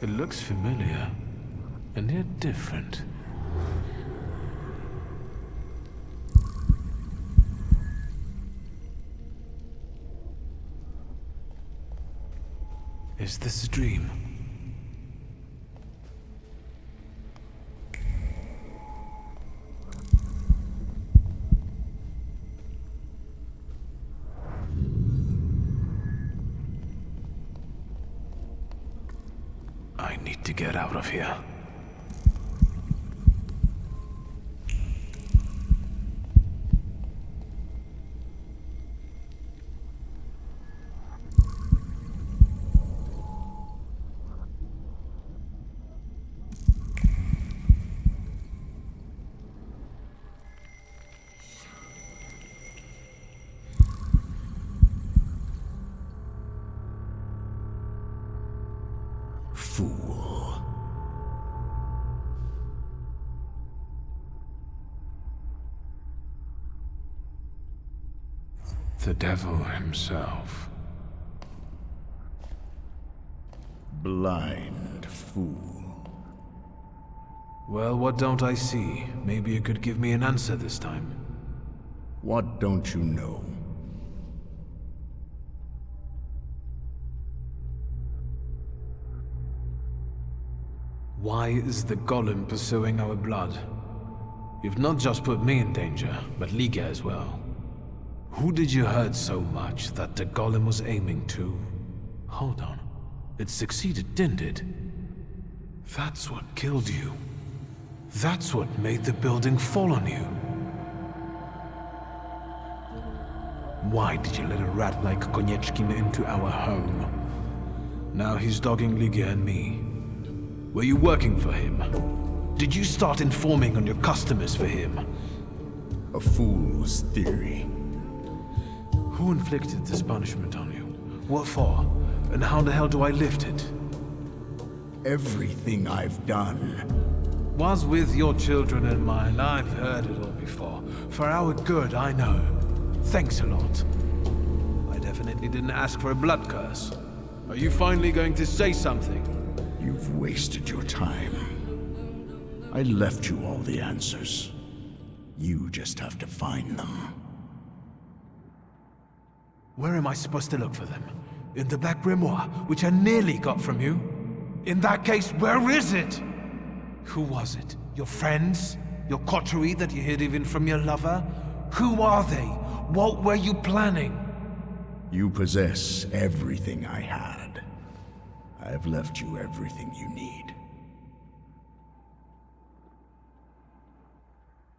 It looks familiar, and yet different. Is this a dream? I need to get out of here. Fool. The devil himself. Blind fool. Well, what don't I see? Maybe you could give me an answer this time. What don't you know? Why is the golem pursuing our blood? You've not just put me in danger, but Liga as well. Who did you hurt so much that the golem was aiming to? Hold on. It succeeded, didn't it? That's what killed you. That's what made the building fall on you. Why did you let a rat like Konieczkin into our home? Now he's dogging Liga and me. Were you working for him? Did you start informing on your customers for him? A fool's theory. Who inflicted this punishment on you? What for? And how the hell do I lift it? Everything I've done. Was with your children in mind. I've heard it all before. For our good, I know. Thanks a lot. I definitely didn't ask for a blood curse. Are you finally going to say something? You've wasted your time. I left you all the answers. You just have to find them. Where am I supposed to look for them? In the Black Grimoire, which I nearly got from you? In that case, where is it? Who was it? Your friends? Your coterie that you hid even from your lover? Who are they? What were you planning? You possess everything I had. I've left you everything you need.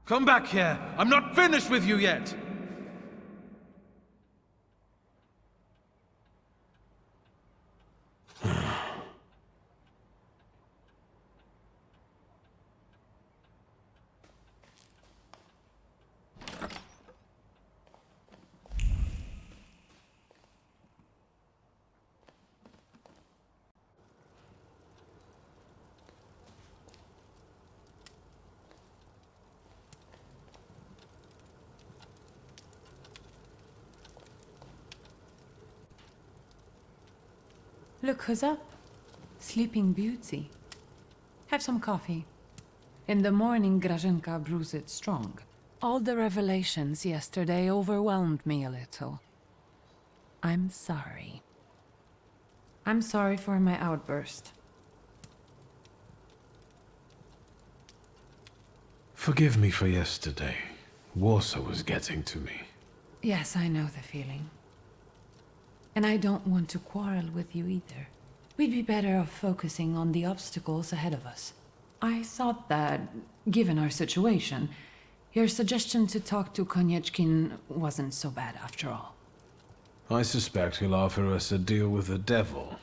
Come back here! I'm not finished with you yet! Look who's up. Sleeping Beauty. Have some coffee. In the morning, Grażynka brews it strong. All the revelations yesterday overwhelmed me a little. I'm sorry. I'm sorry for my outburst. Forgive me for yesterday. Warsaw was getting to me. Yes, I know the feeling. And I don't want to quarrel with you either. We'd be better off focusing on the obstacles ahead of us. I thought that, given our situation, your suggestion to talk to Konieczkin wasn't so bad after all. I suspect he'll offer us a deal with the devil.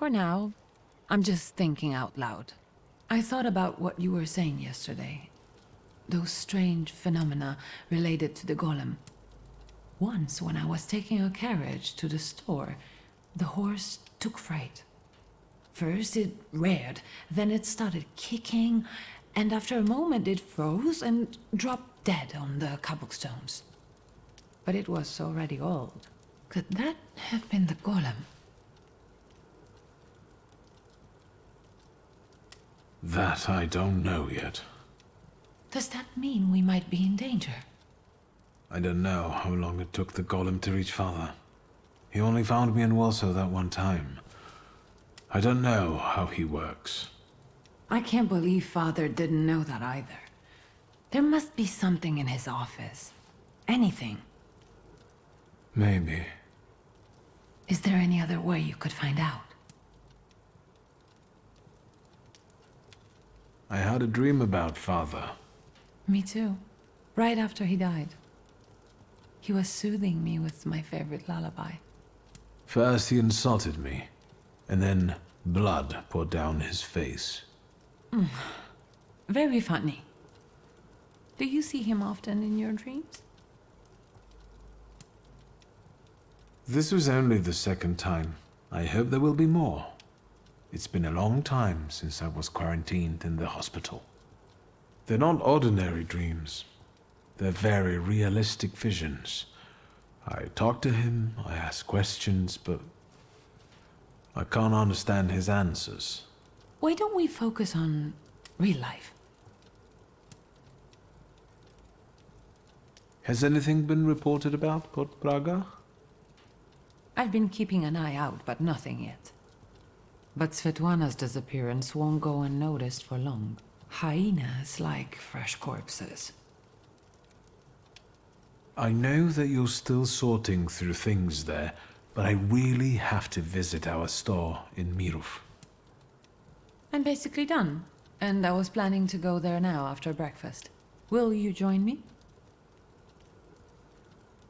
For now, I'm just thinking out loud. I thought about what you were saying yesterday. Those strange phenomena related to the golem. Once, when I was taking a carriage to the store, the horse took fright. First it reared, then it started kicking, and after a moment it froze and dropped dead on the cobblestones. But it was already old. Could that have been the golem? That I don't know yet. Does that mean we might be in danger? I don't know how long it took the golem to reach Father. He only found me in Warsaw that one time. I don't know how he works. I can't believe Father didn't know that either. There must be something in his office. Anything. Maybe. Is there any other way you could find out? I had a dream about Father. Me too. Right after he died. He was soothing me with my favorite lullaby. First he insulted me, and then blood poured down his face. Very funny. Do you see him often in your dreams? This was only the second time. I hope there will be more. It's been a long time since I was quarantined in the hospital. They're not ordinary dreams. They're very realistic visions. I talk to him, I ask questions, but I can't understand his answers. Why don't we focus on real life? Has anything been reported about Port Praga? I've been keeping an eye out, but nothing yet. But Svetlana's disappearance won't go unnoticed for long. Hyenas like fresh corpses. I know that you're still sorting through things there, but I really have to visit our store in Mirów. I'm basically done, and I was planning to go there now after breakfast. Will you join me?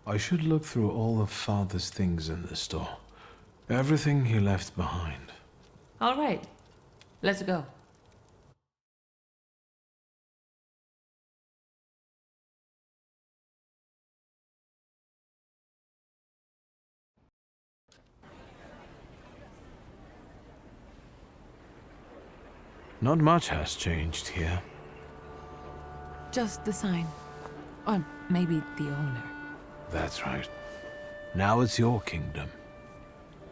I should look through all of Father's things in the store. Everything he left behind. All right, let's go. Not much has changed here. Just the sign. Or maybe the owner. That's right. Now it's your kingdom.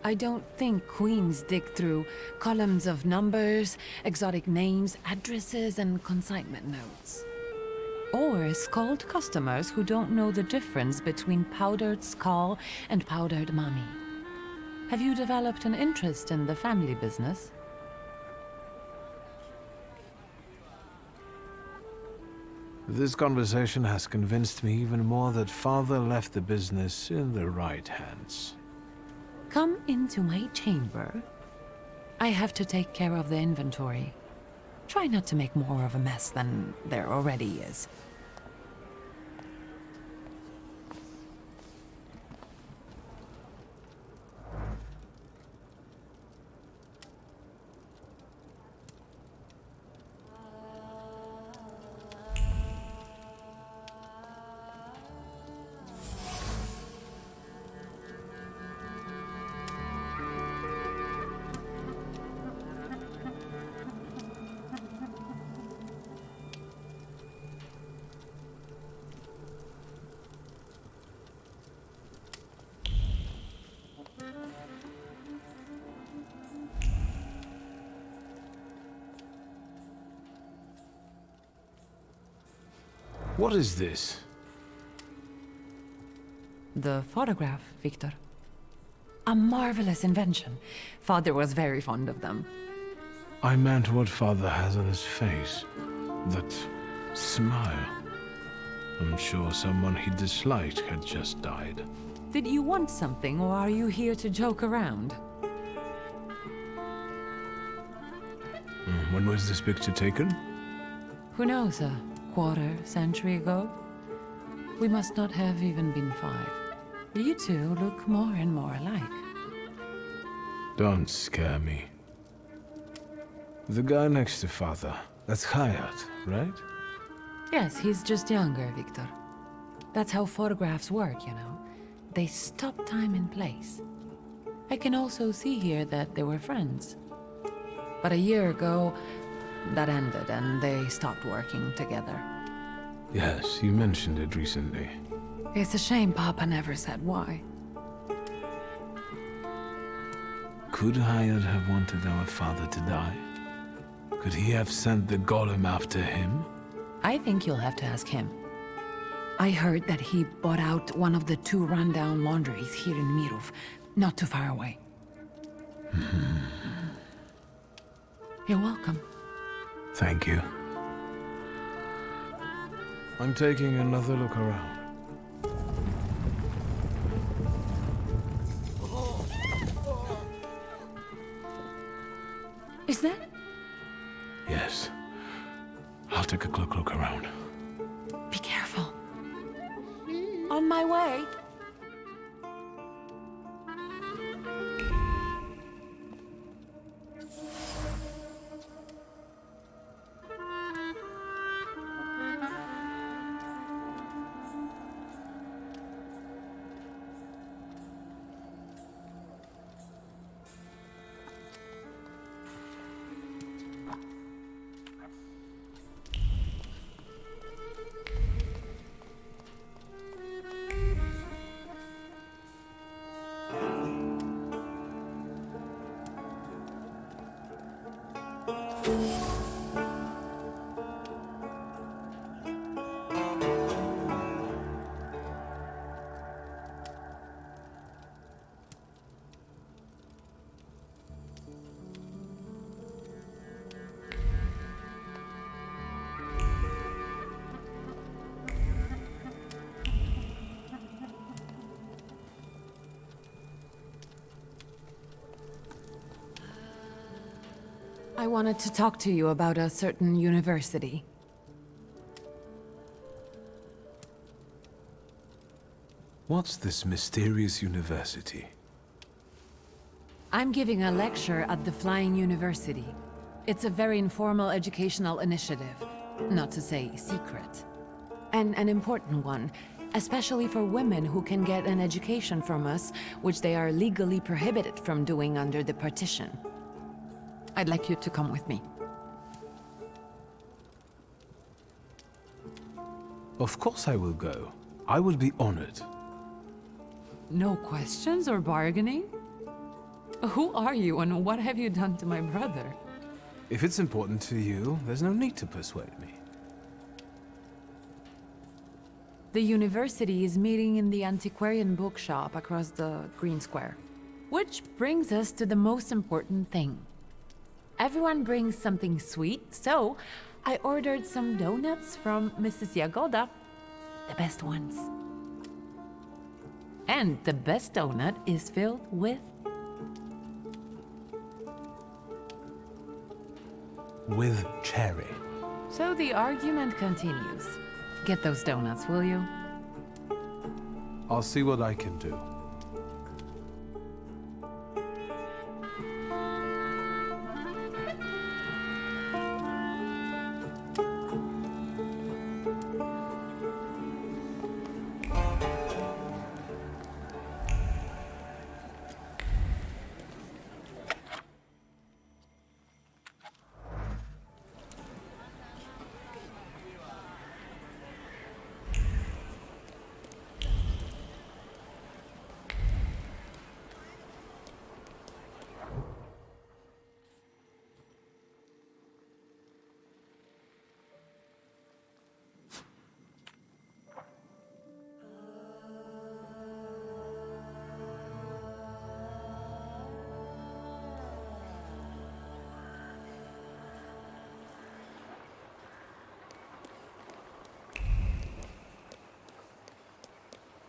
I don't think queens dig through columns of numbers, exotic names, addresses, and consignment notes. Or scold customers who don't know the difference between powdered skull and powdered mummy. Have you developed an interest in the family business? This conversation has convinced me even more that Father left the business in the right hands. Come into my chamber. I have to take care of the inventory. Try not to make more of a mess than there already is. What is this? The photograph, Victor. A marvelous invention. Father was very fond of them. I meant what Father has on his face. That smile. I'm sure someone he disliked had just died. Did you want something, or are you here to joke around? When was this picture taken? Who knows, a quarter century ago? We must not have even been 5. You two look more and more alike. Don't scare me. The guy next to Father, that's Hayat, right? Yes, he's just younger, Victor. That's how photographs work, you know. They stop time and place. I can also see here that they were friends. But a year ago, that ended and they stopped working together. Yes, you mentioned it recently. It's a shame Papa never said why. Could Hayat have wanted our father to die? Could he have sent the golem after him? I think you'll have to ask him. I heard that he bought out one of the 2 rundown laundries here in Mirov, not too far away. You're welcome. Thank you. I'm taking another look around. Is that? Yes. I'll take a quick look around. Be careful. On my way. I wanted to talk to you about a certain university. What's this mysterious university? I'm giving a lecture at the Flying University. It's a very informal educational initiative, not to say secret. And an important one, especially for women who can get an education from us, which they are legally prohibited from doing under the partition. I'd like you to come with me. Of course I will go. I will be honored. No questions or bargaining? Who are you and what have you done to my brother? If it's important to you, there's no need to persuade me. The university is meeting in the antiquarian bookshop across the Green Square. Which brings us to the most important thing. Everyone brings something sweet, so I ordered some donuts from Mrs. Jagoda. The best ones. And the best donut is filled with... With cherry. So the argument continues. Get those donuts, will you? I'll see what I can do.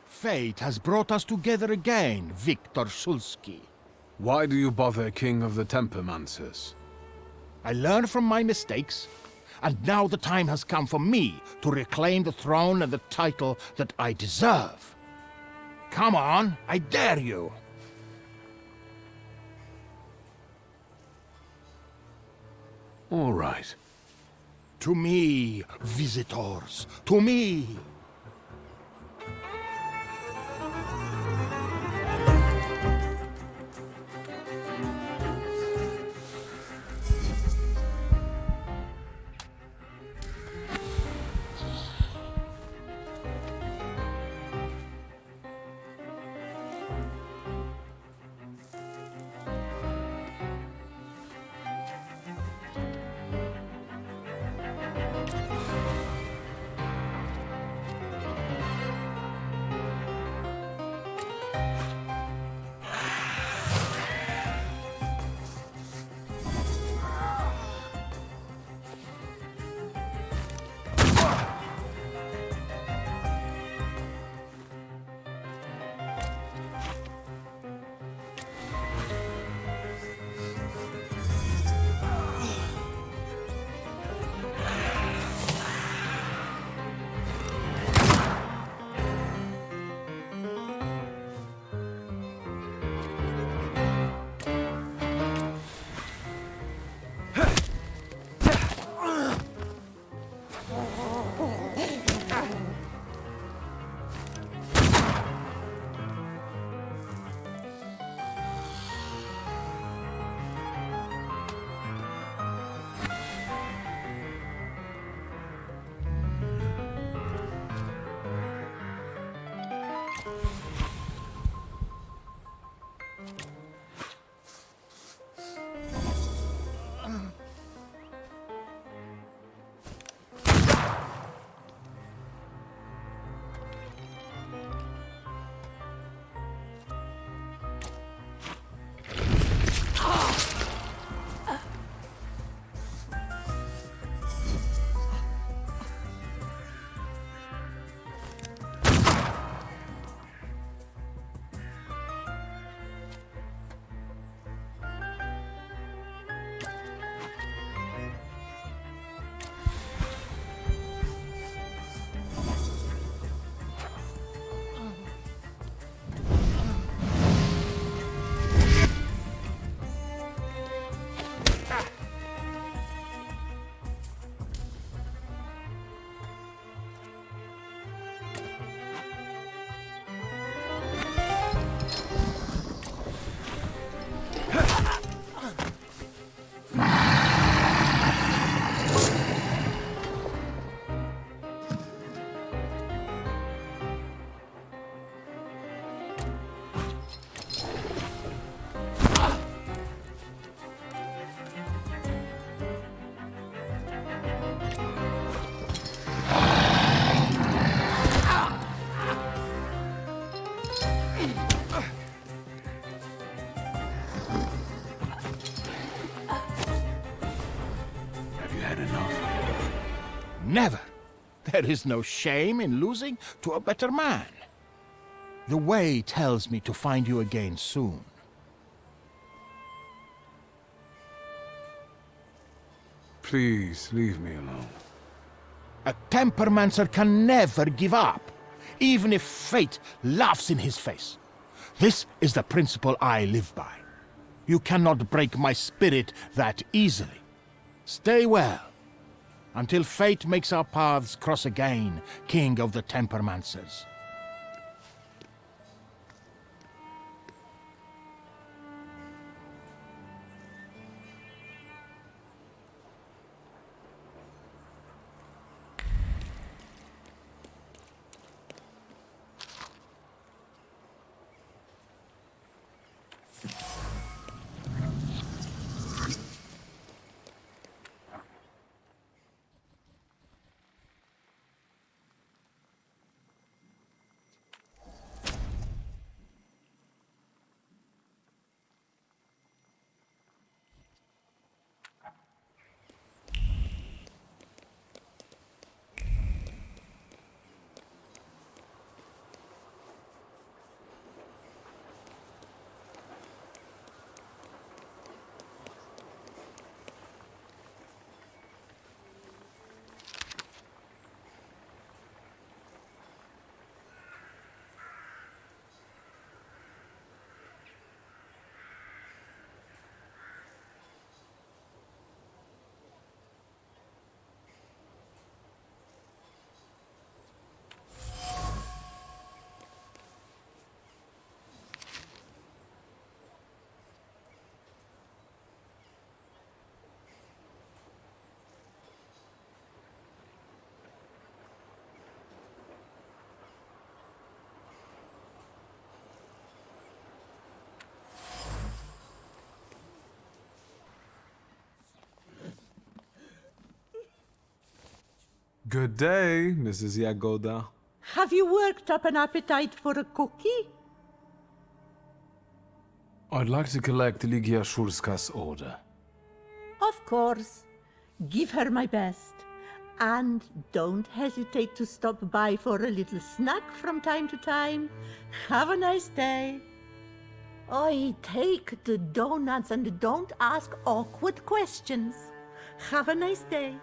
Fate has brought us together again, Wiktor Szulski. Why do you bother King of the Tempermancers? I learned from my mistakes, and now the time has come for me to reclaim the throne and the title that I deserve. Come on, I dare you! All right. To me, visitors, to me! Never. There is no shame in losing to a better man. The way tells me to find you again soon. Please, leave me alone. A tempermancer can never give up, even if fate laughs in his face. This is the principle I live by. You cannot break my spirit that easily. Stay well, until fate makes our paths cross again, King of the Tempermancers. Good day, Mrs. Jagoda. Have you worked up an appetite for a cookie? I'd like to collect Ligia Szurska's order. Of course. Give her my best. And don't hesitate to stop by for a little snack from time to time. Have a nice day. Oi, take the donuts and don't ask awkward questions. Have a nice day.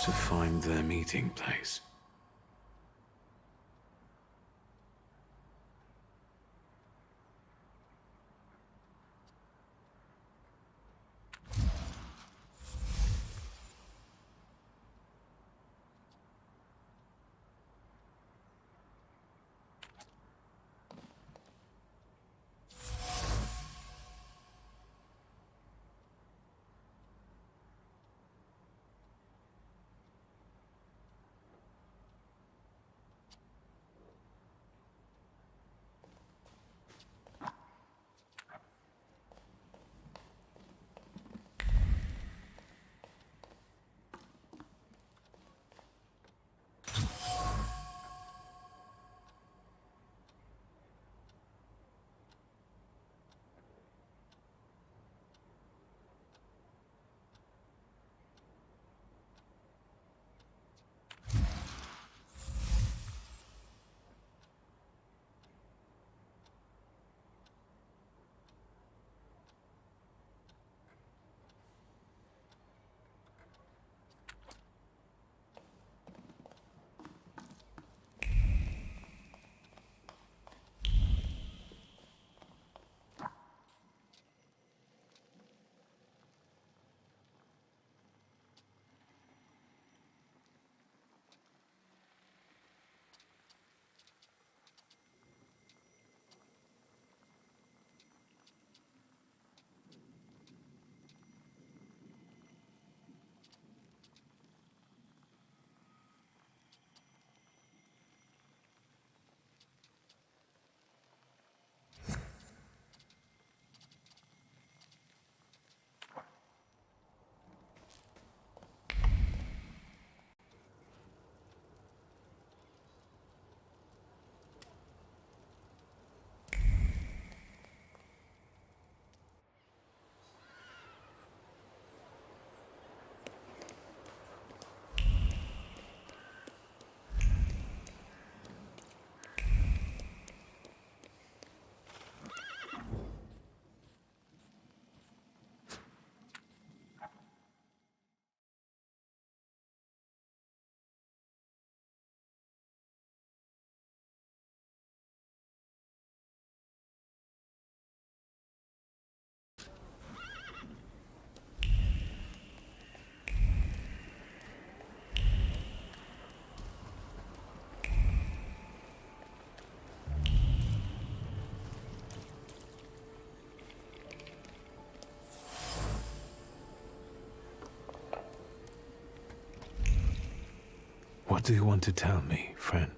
to find their meeting place. What do you want to tell me, friend?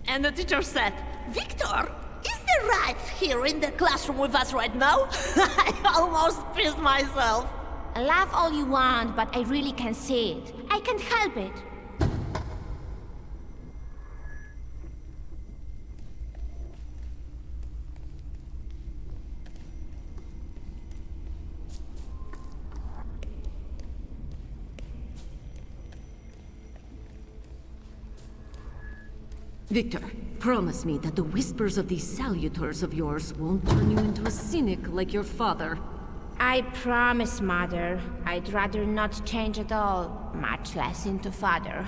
And the teacher said, Victor, is there right here in the classroom with us right now? I almost pissed myself. Laugh all you want, but I really can't see it. I can't help it. Victor, promise me that the whispers of these salutors of yours won't turn you into a cynic like your father. I promise, Mother. I'd rather not change at all, much less into father.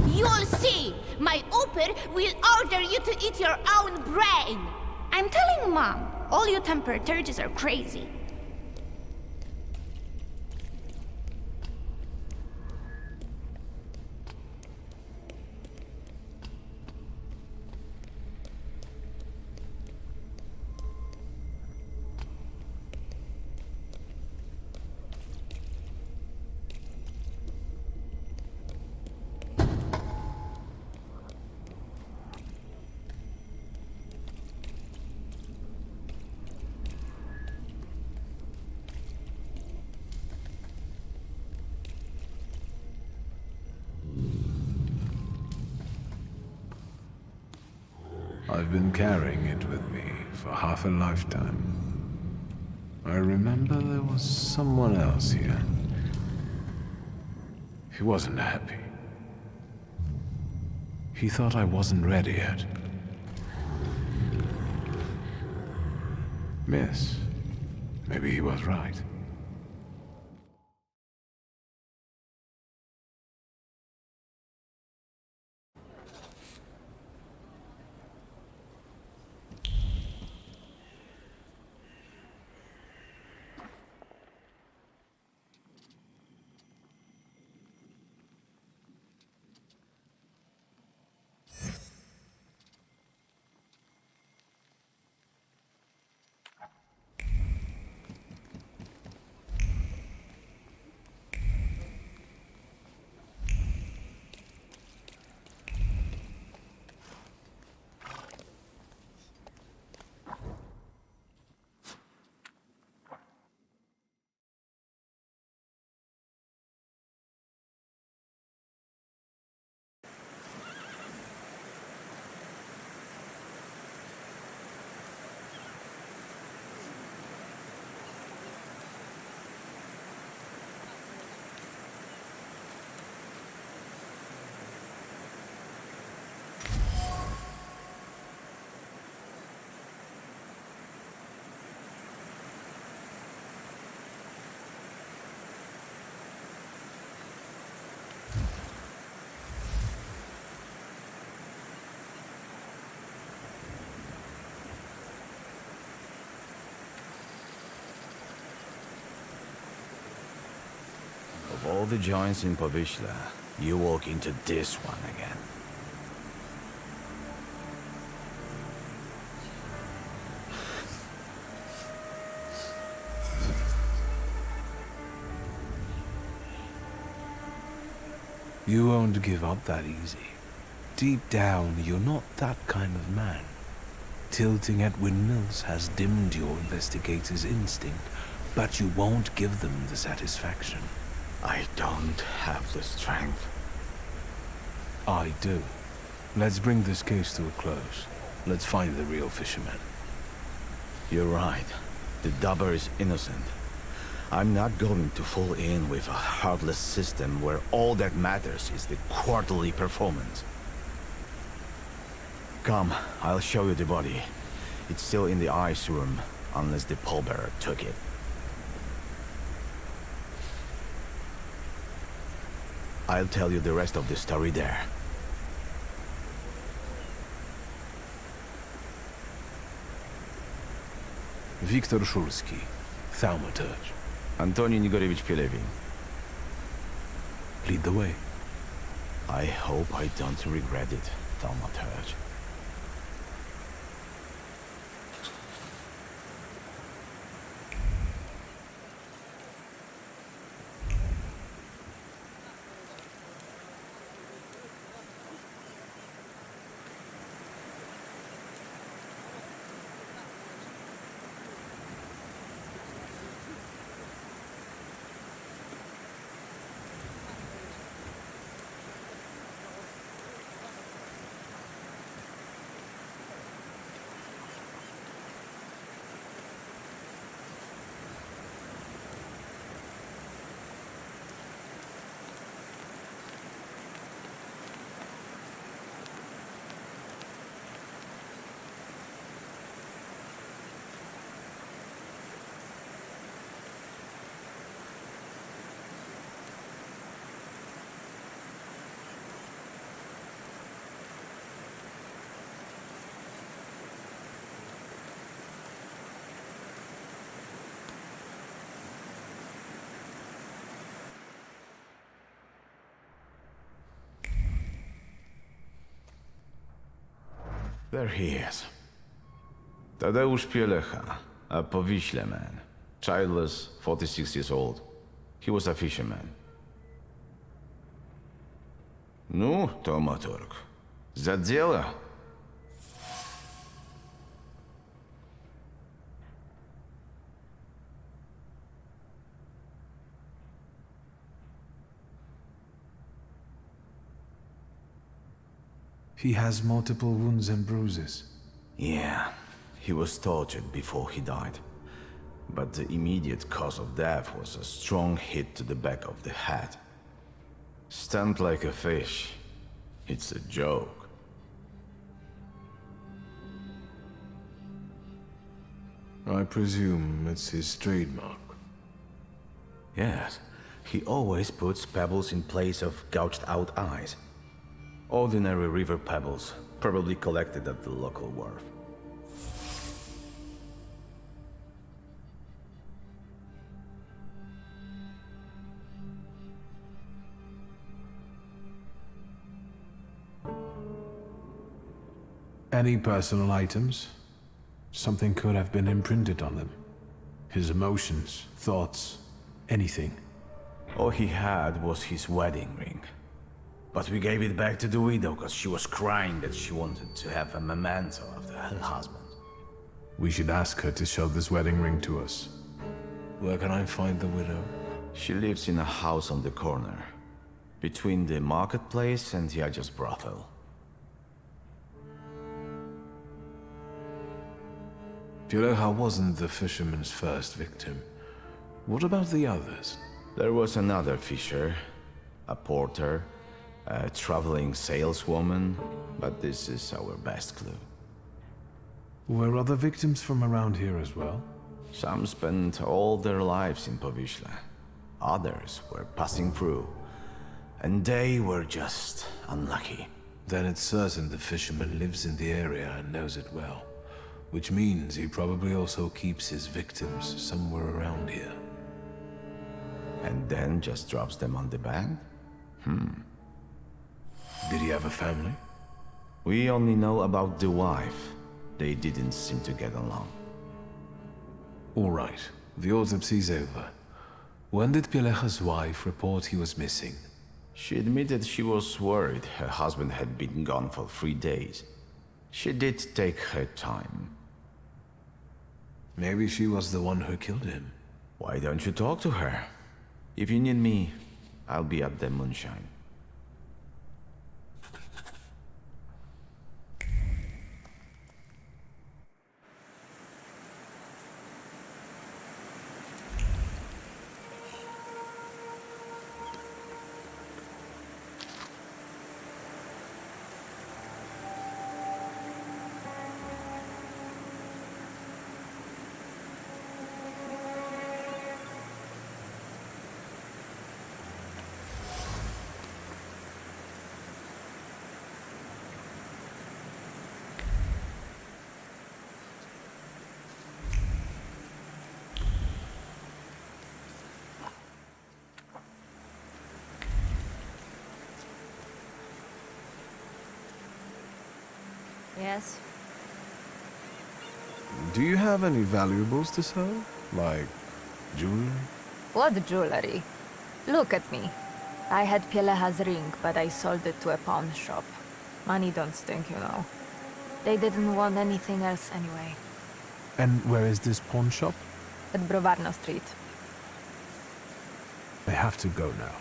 You'll see! My Uber will order you to eat your own brain! I'm telling Mom, all you Thaumaturges are crazy. I've been carrying it with me for half a lifetime. I remember there was someone else here. He wasn't happy. He thought I wasn't ready yet. Yes, maybe he was right. Of all the joints in Povyśla, you walk into this one again. You won't give up that easy. Deep down, you're not that kind of man. Tilting at windmills has dimmed your investigator's instinct, but you won't give them the satisfaction. I don't have the strength. I do. Let's bring this case to a close. Let's find the real fisherman. You're right. The dubber is innocent. I'm not going to fall in with a heartless system where all that matters is the quarterly performance. Come, I'll show you the body. It's still in the ice room, unless the pallbearer took it. I'll tell you the rest of the story there. Wiktor Szulski, Thaumaturge. Antoni Nigorewicz Pielewin. Lead the way. I hope I don't regret it, Thaumaturge. There he is. Tadeusz Pielecha, a Powyśle man. Childless, 46 years old. He was a fisherman. Ну, Thaumaturge, за дело. He has multiple wounds and bruises. Yeah, he was tortured before he died. But the immediate cause of death was a strong hit to the back of the head. Stunned like a fish. It's a joke. I presume it's his trademark. Yes, he always puts pebbles in place of gouged out eyes. Ordinary river pebbles, probably collected at the local wharf. Any personal items? Something could have been imprinted on them. His emotions, thoughts, anything. All he had was his wedding ring. But we gave it back to the widow because she was crying that she wanted to have a memento of her husband. We should ask her to show this wedding ring to us. Where can I find the widow? She lives in a house on the corner, between the marketplace and Yaja's brothel. Pielecha wasn't the fisherman's first victim. What about the others? There was another fisher, a porter, a traveling saleswoman, but this is our best clue. Were other victims from around here as well? Some spent all their lives in Powiśle. Others were passing through, and they were just unlucky. Then it's certain the fisherman lives in the area and knows it well. Which means he probably also keeps his victims somewhere around here. And then just drops them on the band? Did he have a family? We only know about the wife. They didn't seem to get along. All right, the autopsy's over. When did Pielecha's wife report he was missing? She admitted she was worried her husband had been gone for 3 days. She did take her time. Maybe she was the one who killed him. Why don't you talk to her? If you need me, I'll be at the moonshine. Yes? Do you have any valuables to sell? Like jewelry? What jewelry? Look at me. I had Pielecha's ring, but I sold it to a pawn shop. Money don't stink, you know. They didn't want anything else anyway. And where is this pawn shop? At Browarno Street. I have to go now.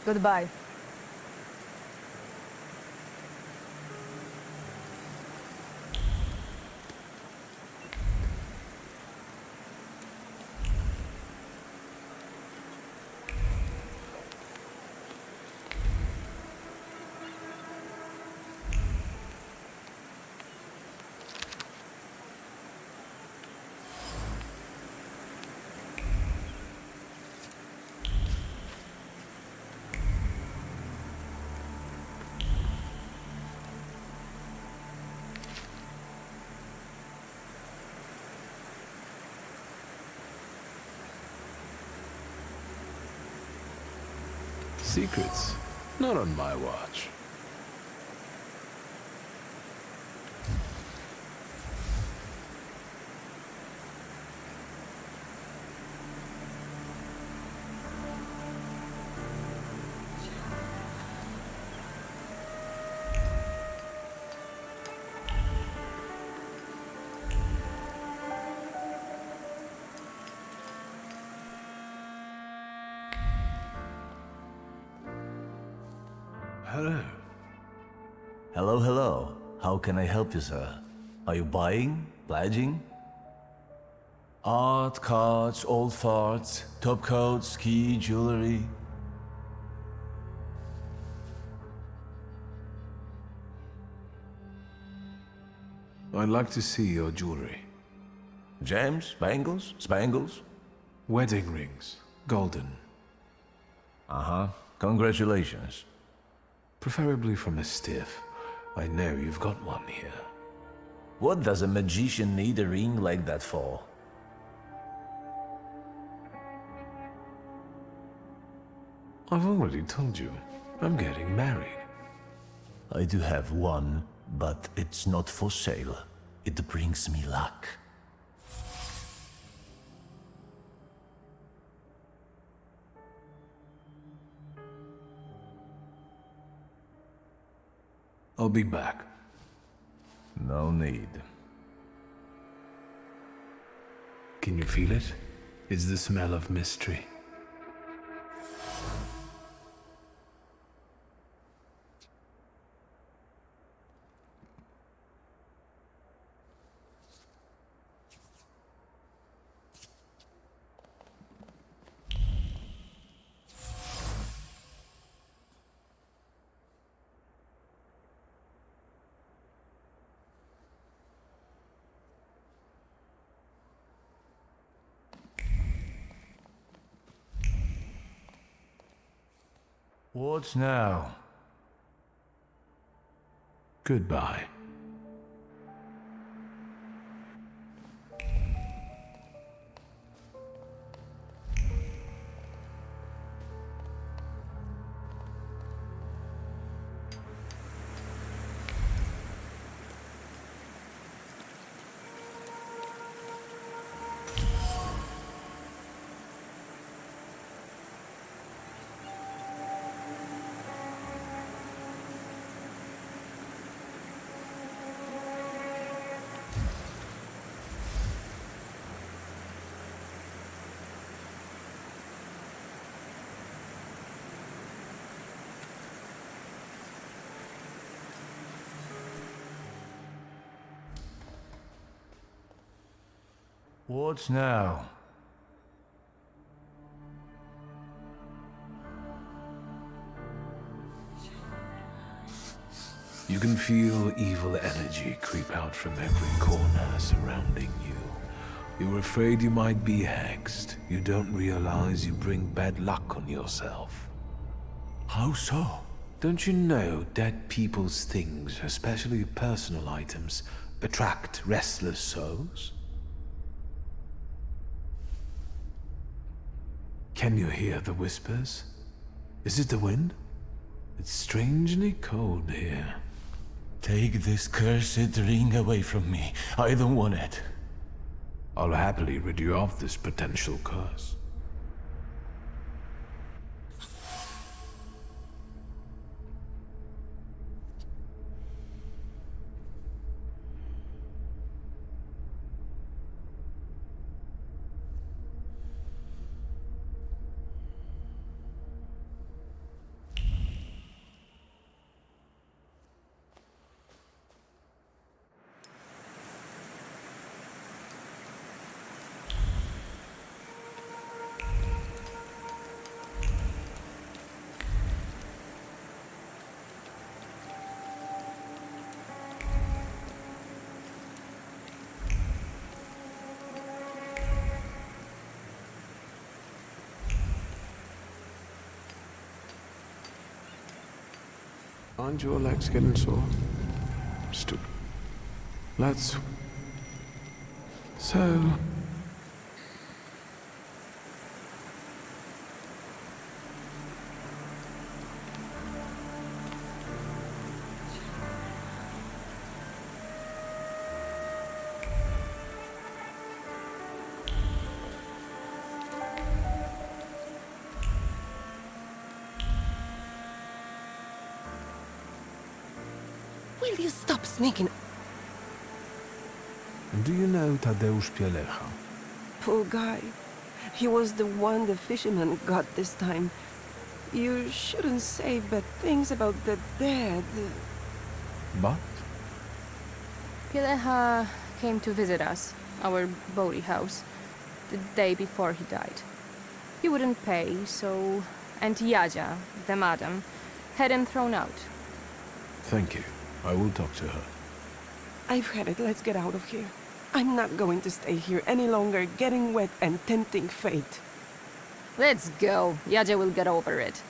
Goodbye. Secrets? Not on my watch. Hello. Hello, hello. How can I help you, sir? Are you buying? Pledging? Art, cards, old farts, top coats, ski, jewelry. I'd like to see your jewelry. Gems, bangles, spangles. Wedding rings. Golden. Uh-huh. Congratulations. Preferably from a stiff. I know you've got one here. What does a magician need a ring like that for? I've already told you. I'm getting married. I do have one, but it's not for sale. It brings me luck. I'll be back. No need. Can you feel it? It's the smell of mystery. What now? Goodbye. What now? You can feel evil energy creep out from every corner surrounding you. You're afraid you might be hexed. You don't realize you bring bad luck on yourself. How so? Don't you know dead people's things, especially personal items, attract restless souls? Can you hear the whispers? Is it the wind? It's strangely cold here. Take this cursed ring away from me. I don't want it. I'll happily rid you of this potential curse. Aren't your legs getting sore? Stupid. Let's... So... Will you stop sneaking? Do you know Tadeusz Pielecha? Poor guy. He was the one the fisherman got this time. You shouldn't say bad things about the dead. But? Pieleha came to visit us, our boaty house, the day before he died. He wouldn't pay, so Auntie Yadzia, the madam, had him thrown out. Thank you. I will talk to her. I've had it. Let's get out of here. I'm not going to stay here any longer, getting wet and tempting fate. Let's go. Yadzia will get over it.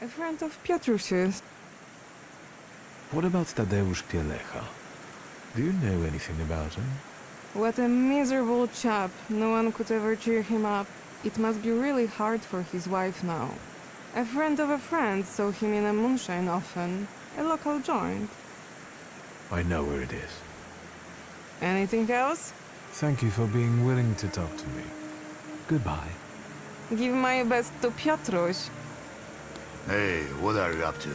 A friend of Piotrusi's. What about Tadeusz Pielecha? Do you know anything about him? What a miserable chap. No one could ever cheer him up. It must be really hard for his wife now. A friend of a friend saw him in a moonshine often. A local joint. I know where it is. Anything else? Thank you for being willing to talk to me. Goodbye. Give my best to Piotruś. Hey, what are you up to?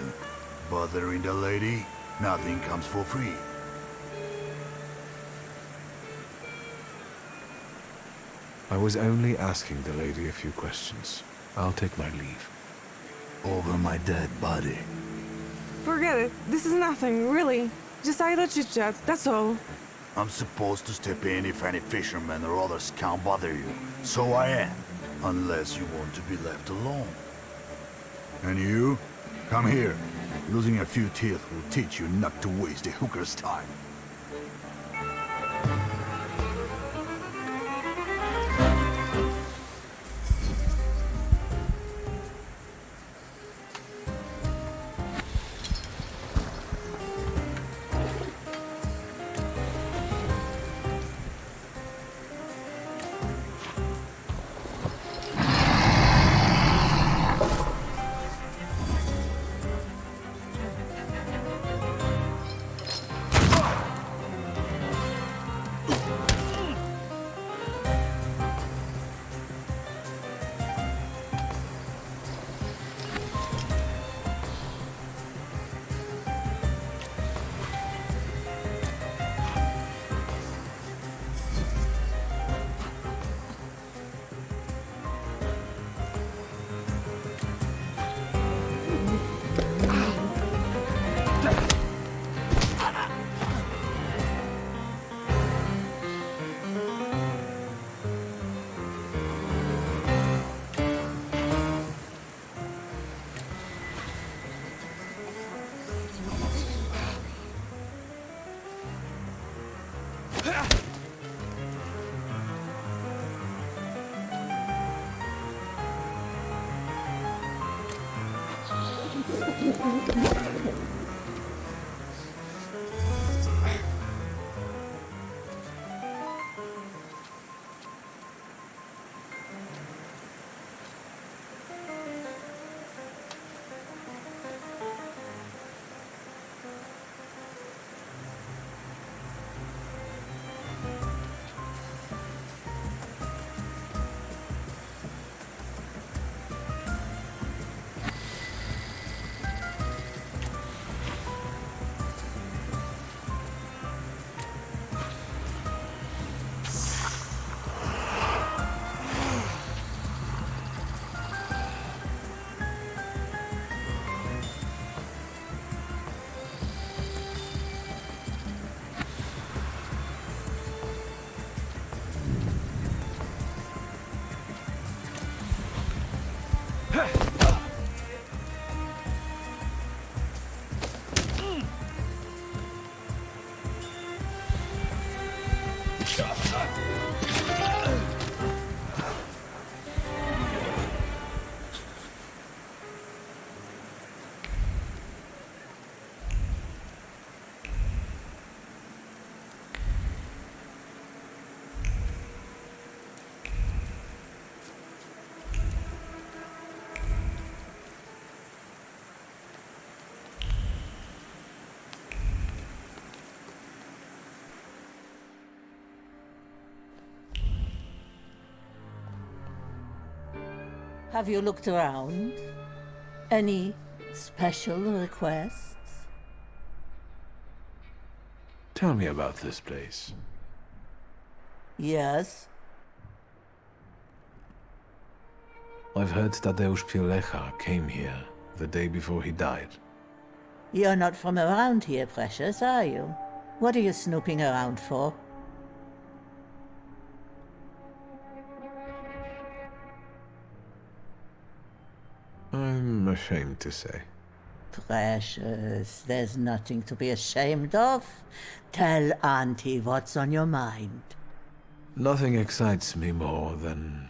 Bothering the lady? Nothing comes for free. I was only asking the lady a few questions. I'll take my leave. Over my dead body. Forget it. This is nothing, really. Just idle chit-chat, that's all. I'm supposed to step in if any fishermen or others can't bother you. So I am. Unless you want to be left alone. And you? Come here. Losing a few teeth will teach you not to waste a hooker's time. Have you looked around? Any Special requests? Tell me about this place. Yes. I've heard Tadeusz Pielecha came here the day before he died. You're not from around here, Precious, are you? What are you snooping around for? I'm ashamed to say. Precious, there's nothing to be ashamed of. Tell Auntie what's on your mind. Nothing excites me more than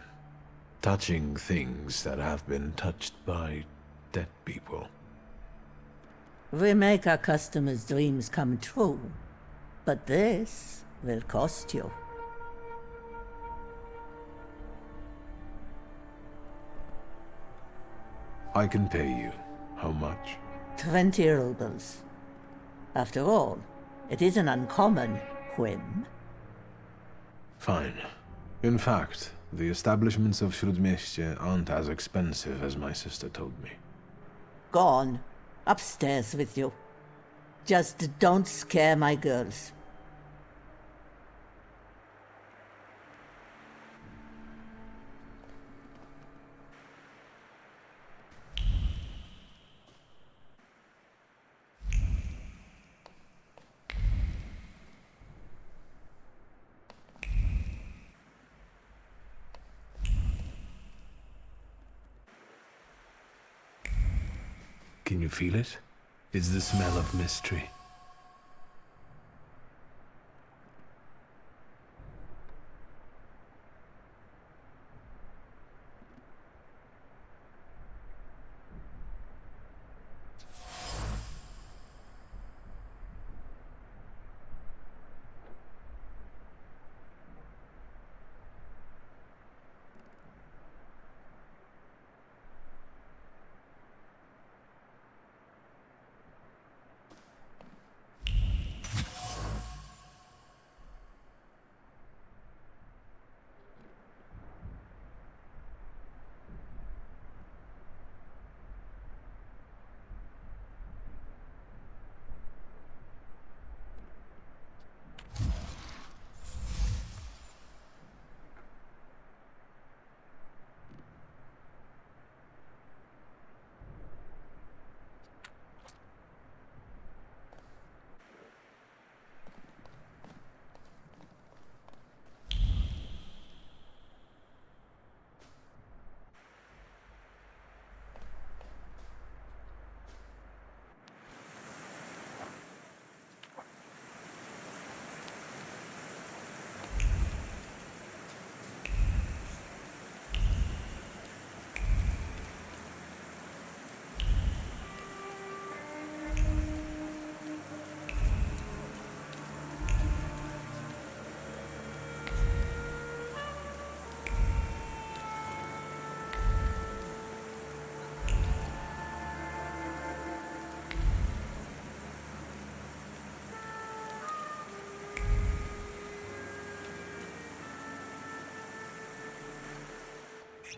touching things that have been touched by dead people. We make our customers' dreams come true, but this will cost you. I can pay you. How much? 20 rubles. After all, it is an uncommon whim. Fine. In fact, the establishments of Śródmieście aren't as expensive as my sister told me. Go on. Upstairs with you. Just don't scare my girls. Can you feel it? It's the smell of mystery.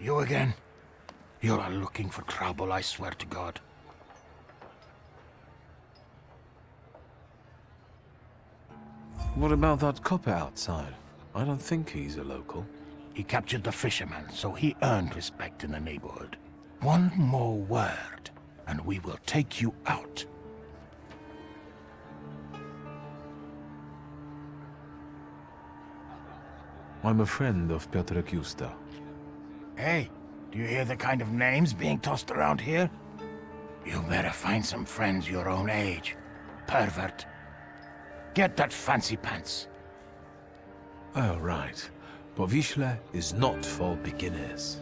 You again? You are looking for trouble, I swear to God. What about that copper outside? I don't think he's a local. He captured the fisherman, so he earned respect in the neighborhood. One more word, and we will take you out. I'm a friend of Piotr Justa. Hey, do you hear the kind of names being tossed around here? You better find some friends your own age. Pervert. Get that fancy pants. Oh, right. Powiśle is not for beginners.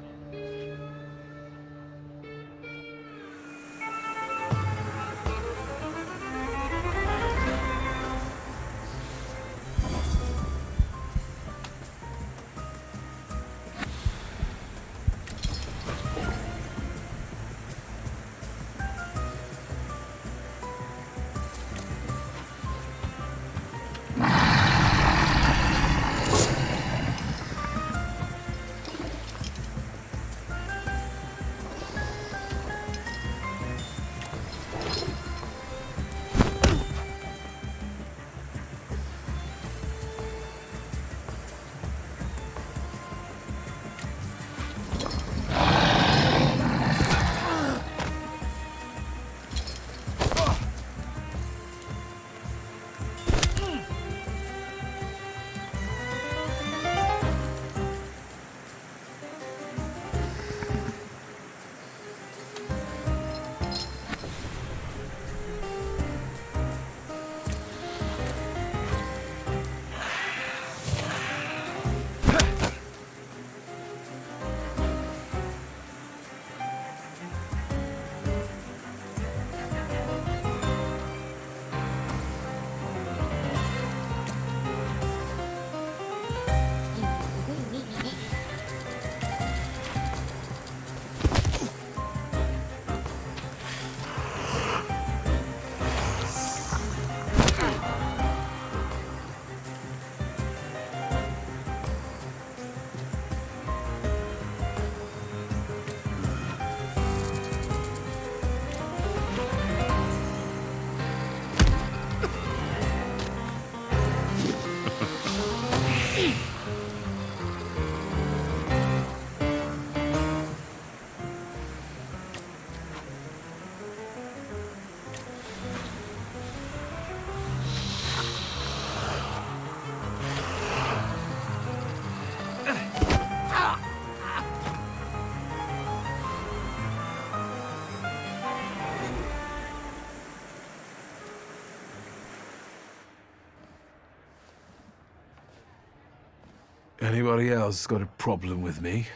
Anybody else got a problem with me?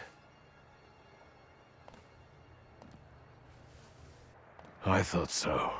I thought so.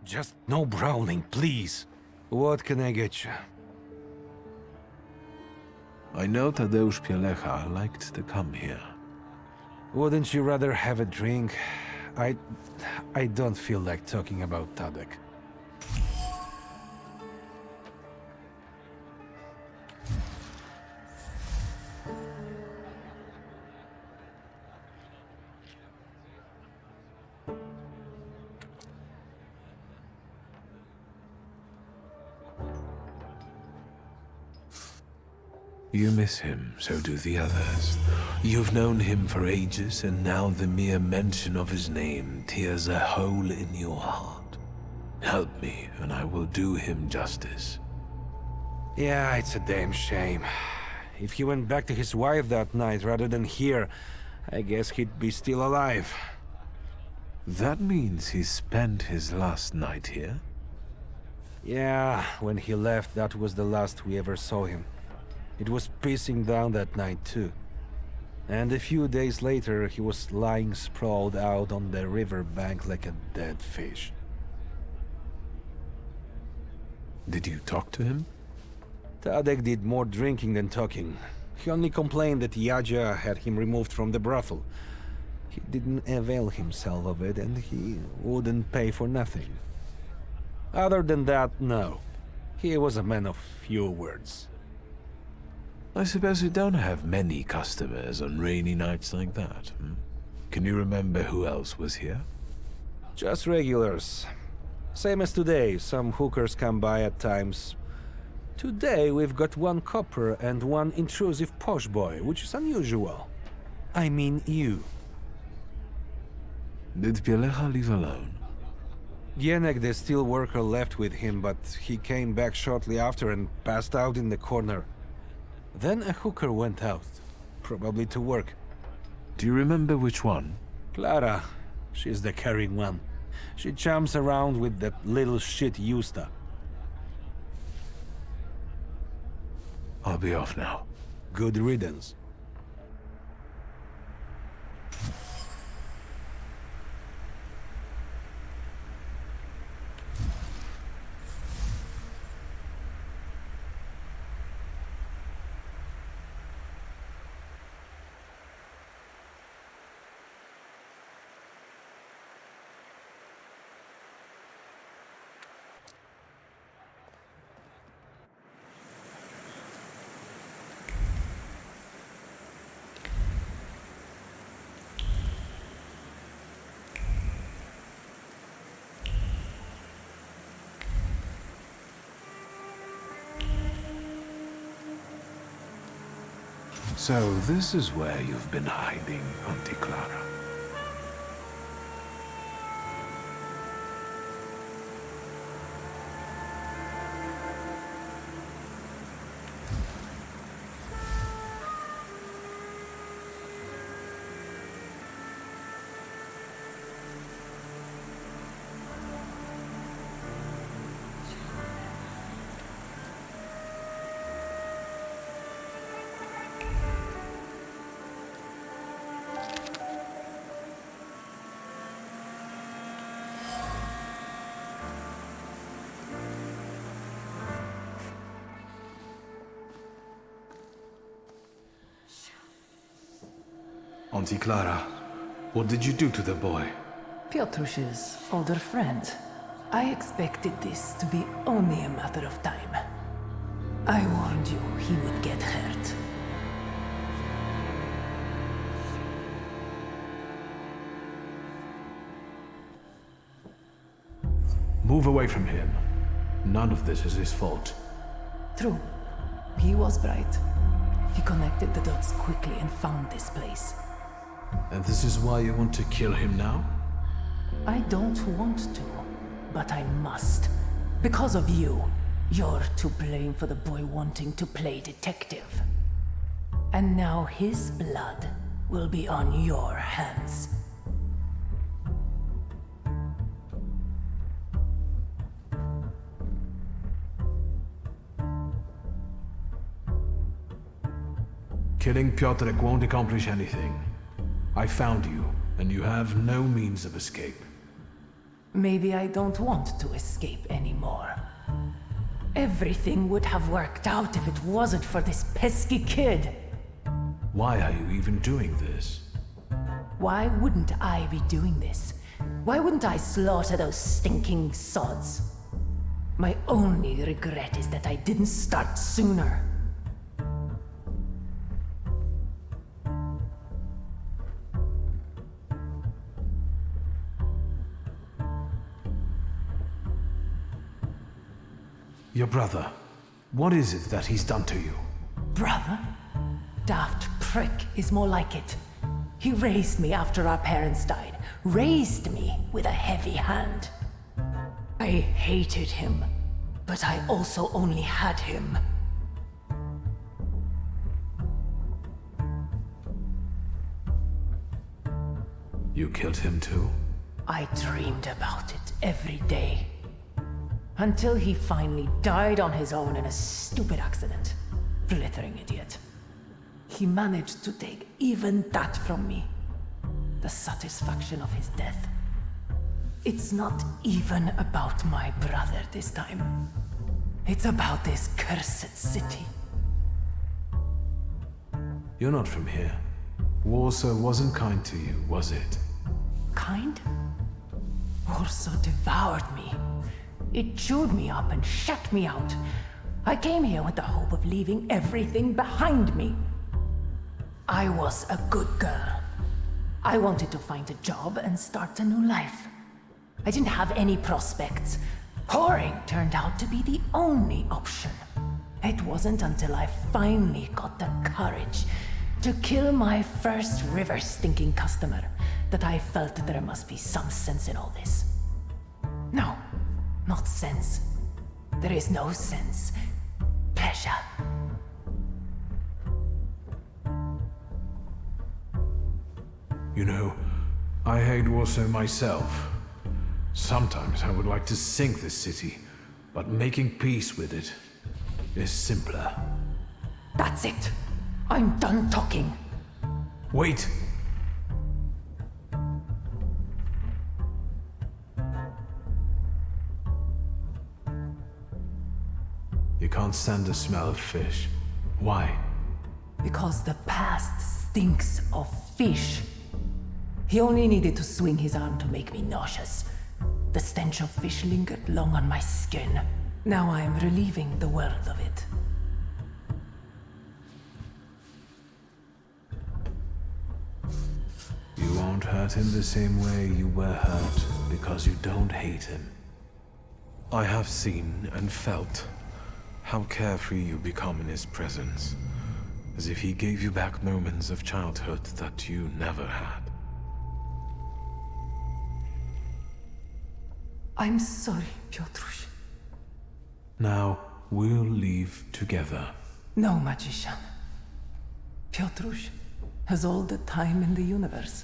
Just no browning, please. What can I get you? I know Tadeusz Pielecha liked to come here. Wouldn't you rather have a drink? I don't feel like talking about Tadek. You miss him, so do the others. You've known him for ages, and now the mere mention of his name tears a hole in your heart. Help me, and I will do him justice. Yeah, it's a damn shame. If he went back to his wife that night rather than here, I guess he'd be still alive. That means he spent his last night here? Yeah, when he left, that was the last we ever saw him. It was pissing down that night too. And a few days later, he was lying sprawled out on the river bank like a dead fish. Did you talk to him? Tadek did more drinking than talking. He only complained that Yadzia had him removed from the brothel. He didn't avail himself of it, and he wouldn't pay for nothing. Other than that, no. He was a man of few words. I suppose we don't have many customers on rainy nights like that. Can you remember who else was here? Just regulars. Same as today, some hookers come by at times. Today we've got one copper and one intrusive posh boy, which is unusual. I mean you. Did Pielecha leave alone? Gienek, the steel worker, left with him, but he came back shortly after and passed out in the corner. Then a hooker went out, probably to work. Do you remember which one? Clara. She's the caring one. She chums around with that little shit Justa. I'll be off now. Good riddance. So this is where you've been hiding, Auntie Clara. Auntie Clara, What did you do to the boy? Piotrus's older friend. I expected this to be only a matter of time. I warned you he would get hurt. Move away from him. None of this is his fault. True. He was bright. He connected the dots quickly and found this place. And this is why you want to kill him now? I don't want to, but I must. Because of you. You're to blame for the boy wanting to play detective. And now his blood will be on your hands. Killing Piotrek won't accomplish anything. I found you, and you have no means of escape. Maybe I don't want to escape anymore. Everything would have worked out if it wasn't for this pesky kid. Why are you even doing this? Why wouldn't I be doing this? Why wouldn't I slaughter those stinking sods? My only regret is that I didn't start sooner. Your brother. What is it that he's done to you? Brother? Daft prick is more like it. He raised me after our parents died. Raised me with a heavy hand. I hated him, but I also only had him. You killed him too? I dreamed about it every day. Until he finally died on his own in a stupid accident. Blithering idiot. He managed to take even that from me. The satisfaction of his death. It's not even about my brother this time. It's about this cursed city. You're not from here. Warsaw wasn't kind to you, was it? Kind? Warsaw devoured me. It chewed me up and shut me out. I came here with the hope of leaving everything behind me. I was a good girl. I wanted to find a job and start a new life. I didn't have any prospects. Whoring turned out to be the only option. It wasn't until I finally got the courage to kill my first river-stinking customer that I felt that there must be some sense in all this. No. Not sense. There is no sense. Pleasure. You know, I hate Warsaw myself. Sometimes I would like to sink this city, but making peace with it is simpler. That's it. I'm done talking. Wait! You can't stand the smell of fish. Why? Because the past stinks of fish. He only needed to swing his arm to make me nauseous. The stench of fish lingered long on my skin. Now I am relieving the world of it. You won't hurt him the same way you were hurt because you don't hate him. I have seen and felt how carefree you become in his presence, as if he gave you back moments of childhood that you never had. I'm sorry, Piotruś. Now, we'll leave together. No, magician. Piotruś has all the time in the universe.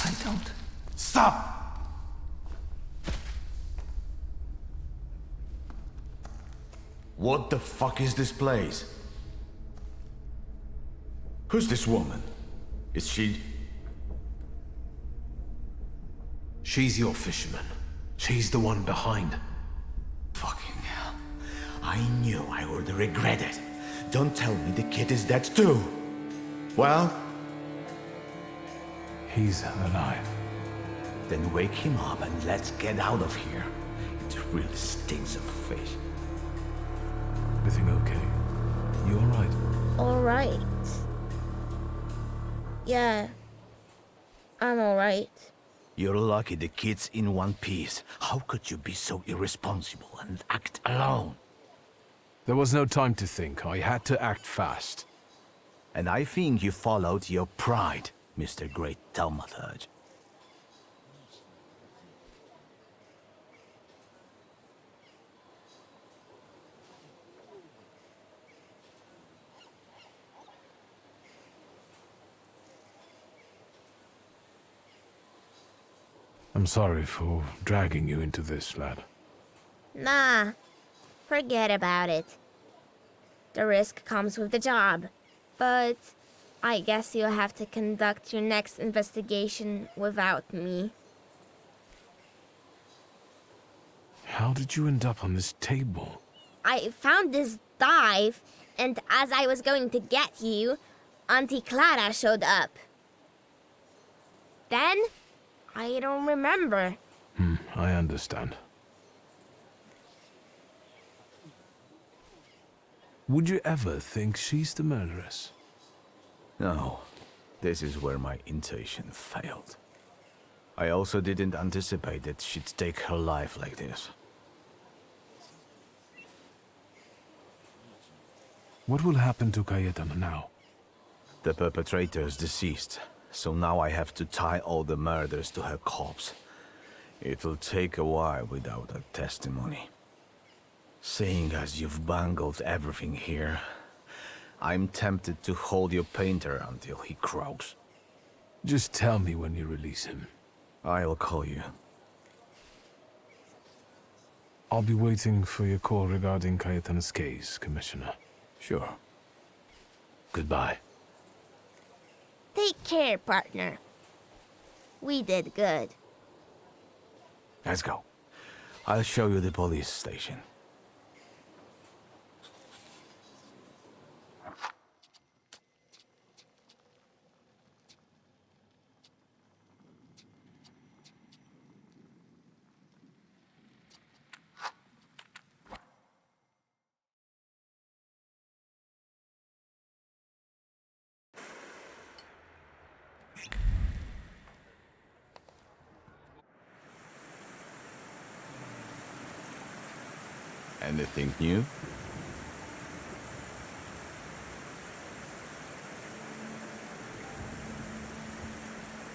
I don't. Stop! What the fuck is this place? Who's this woman? Is she... She's your fisherman. She's the one behind. Fucking hell. I knew I would regret it. Don't tell me the kid is dead too. Well, He's alive. Then wake him up and let's get out of here. It really stinks of fish. Everything okay? You alright? Alright. Yeah. I'm alright. You're lucky the kid's in one piece. How could you be so irresponsible and act alone? There was no time to think. I had to act fast. And I think you followed your pride, Mr. Great Thaumaturge. I'm sorry for dragging you into this, lad. Nah. Forget about it. The risk comes with the job. But I guess you'll have to conduct your next investigation without me. How did you end up on this table? I found this dive, and as I was going to get you, Auntie Clara showed up. Then, I don't remember. I understand. Would you ever think she's the murderess? No, this is where my intuition failed. I also didn't anticipate that she'd take her life like this. What will happen to Cayetana now? The perpetrator is deceased, so now I have to tie all the murders to her corpse. It'll take a while without a testimony. Seeing as you've bungled everything here, I'm tempted to hold your painter until he croaks. Just tell me when you release him. I'll call you. I'll be waiting for your call regarding Cayetana's case, Commissioner. Sure. Goodbye. Take care, partner. We did good. Let's go. I'll show you the police station. Anything new?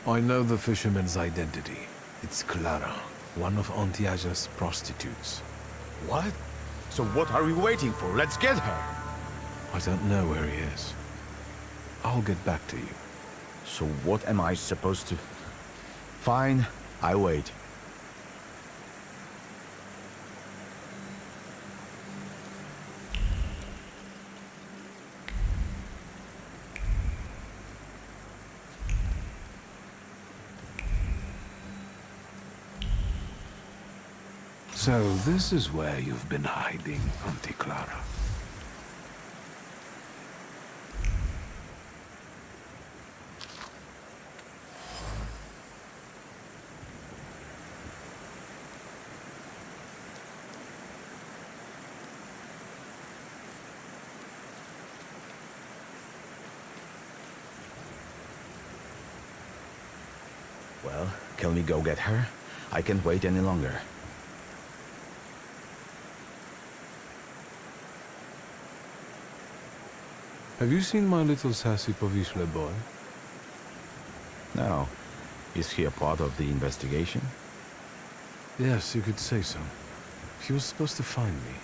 I know the fisherman's identity. It's Clara, one of Antiaja's prostitutes. What? So what are we waiting for? Let's get her! I don't know where he is. I'll get back to you. So what am I supposed to... Fine, I wait. So this is where you've been hiding, Auntie Clara. Well, can we go get her? I can't wait any longer. Have you seen my little sassy Powiśle boy? No. Is he a part of the investigation? Yes, you could say so. He was supposed to find me.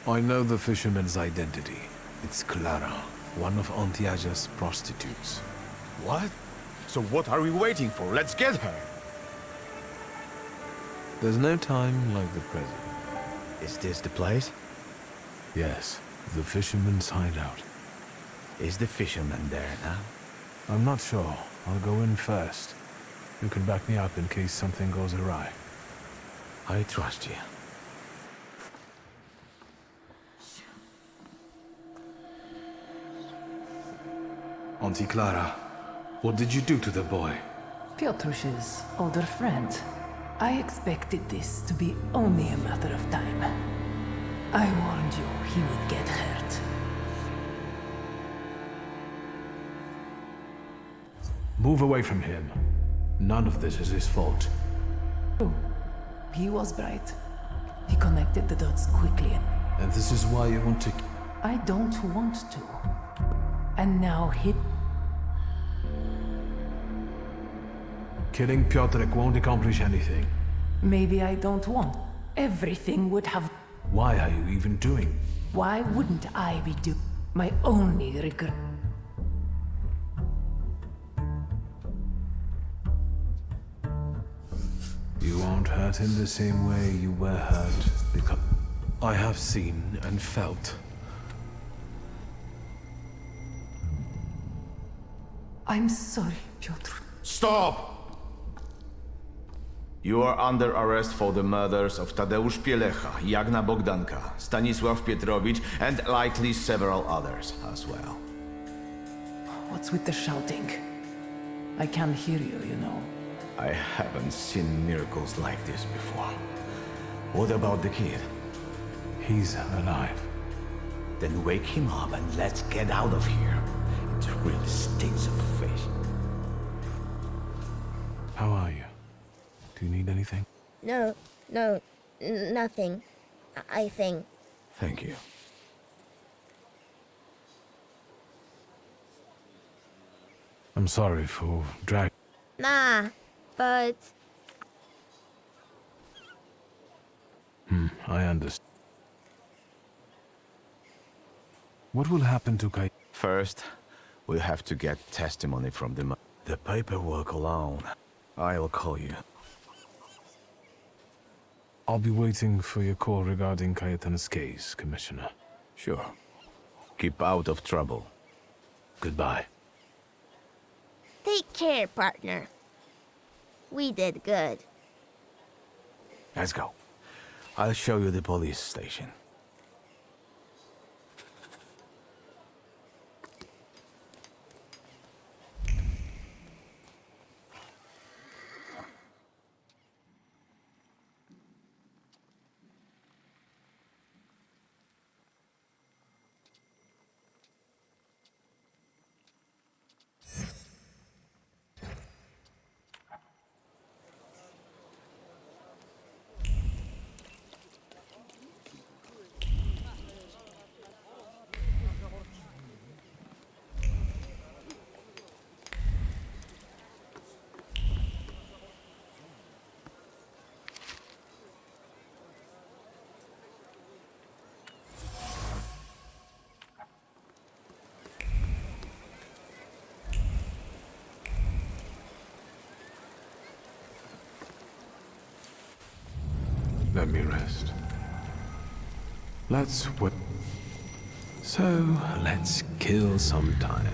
I know the fisherman's identity. It's Clara, one of Antiaja's prostitutes. What? So what are we waiting for? Let's get her! There's no time like the present. Is this the place? Yes, the fisherman's hideout. Is the fisherman there now? I'm not sure. I'll go in first. You can back me up in case something goes awry. I trust you. Auntie Clara, what did you do to the boy? Piotrus's older friend. I expected this to be only a matter of time. I warned you he would get hurt. Move away from him. None of this is his fault. Oh, he was bright. He connected the dots quickly. And this is why you want to... I don't want to. And now he... Killing Piotrek won't accomplish anything. Maybe I don't want. Everything would have... Why are you even doing? Why wouldn't I be my only regret? You won't hurt him the same way you were hurt, because I have seen and felt. I'm sorry, Piotr. Stop! You are under arrest for the murders of Tadeusz Pielecha, Jagna Bogdanka, Stanisław Pietrowicz, and likely several others as well. What's with the shouting? I can't hear you, you know. I haven't seen miracles like this before. What about the kid? He's alive. Then wake him up and let's get out of here. It really stinks of fish. How are you? Do you need anything? No, nothing. I think. Thank you. I'm sorry for drag... Nah, but... I understand. What will happen to Kai? First, we'll have to get testimony from the paperwork alone. I'll call you. I'll be waiting for your call regarding Kajetan's case, Commissioner. Sure. Keep out of trouble. Goodbye. Take care, partner. We did good. Let's go. I'll show you the police station. Let me rest. Let's wait. So, let's kill some time.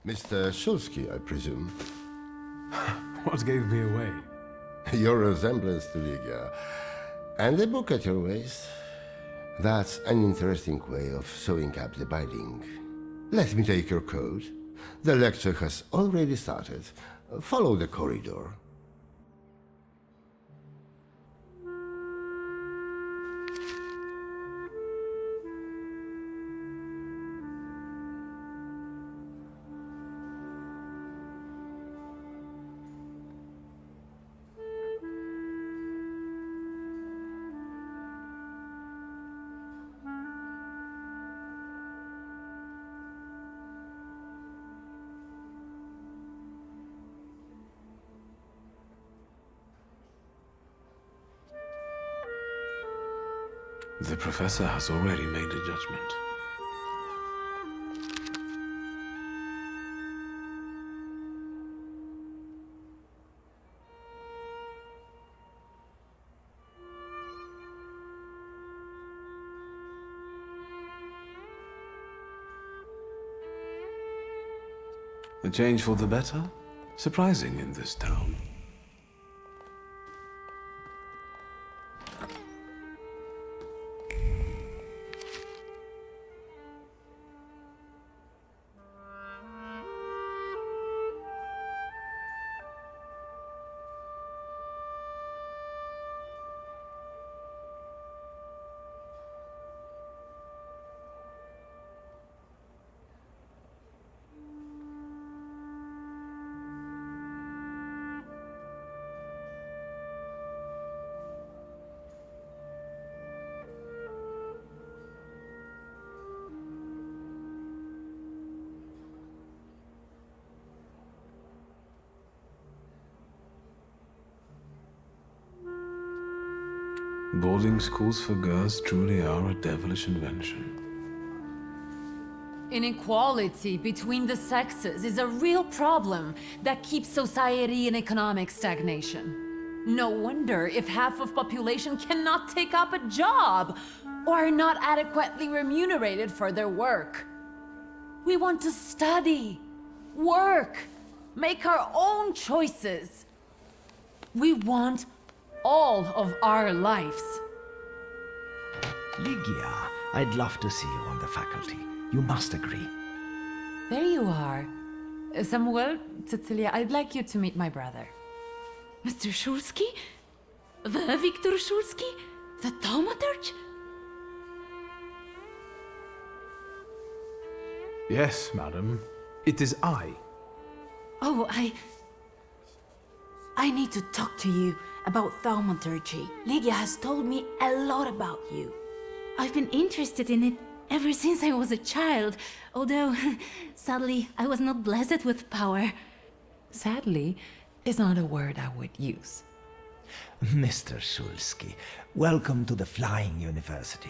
Mr. Shulsky, I presume. What gave me away? Your resemblance to Ligia. And the book at your waist. That's an interesting way of sewing up the binding. Let me take your coat. The lecture has already started. Follow the corridor. The professor has already made a judgment. A change for the better? Surprising in this town. Boarding schools for girls truly are a devilish invention. Inequality between the sexes is a real problem that keeps society in economic stagnation. No wonder if half of population cannot take up a job or are not adequately remunerated for their work. We want to study, work, make our own choices. We want all of our lives. Ligia, I'd love to see you on the faculty. You must agree. There you are. Samuel, Cecilia, I'd like you to meet my brother. Mr. Shulsky? The Wiktor Shulsky? The Thaumaturge? Yes, madam. It is I. Oh, I need to talk to you about Thaumaturge. Ligia has told me a lot about you. I've been interested in it ever since I was a child, although, sadly, I was not blessed with power. Sadly is not a word I would use. Mr. Shulsky, welcome to the Flying University.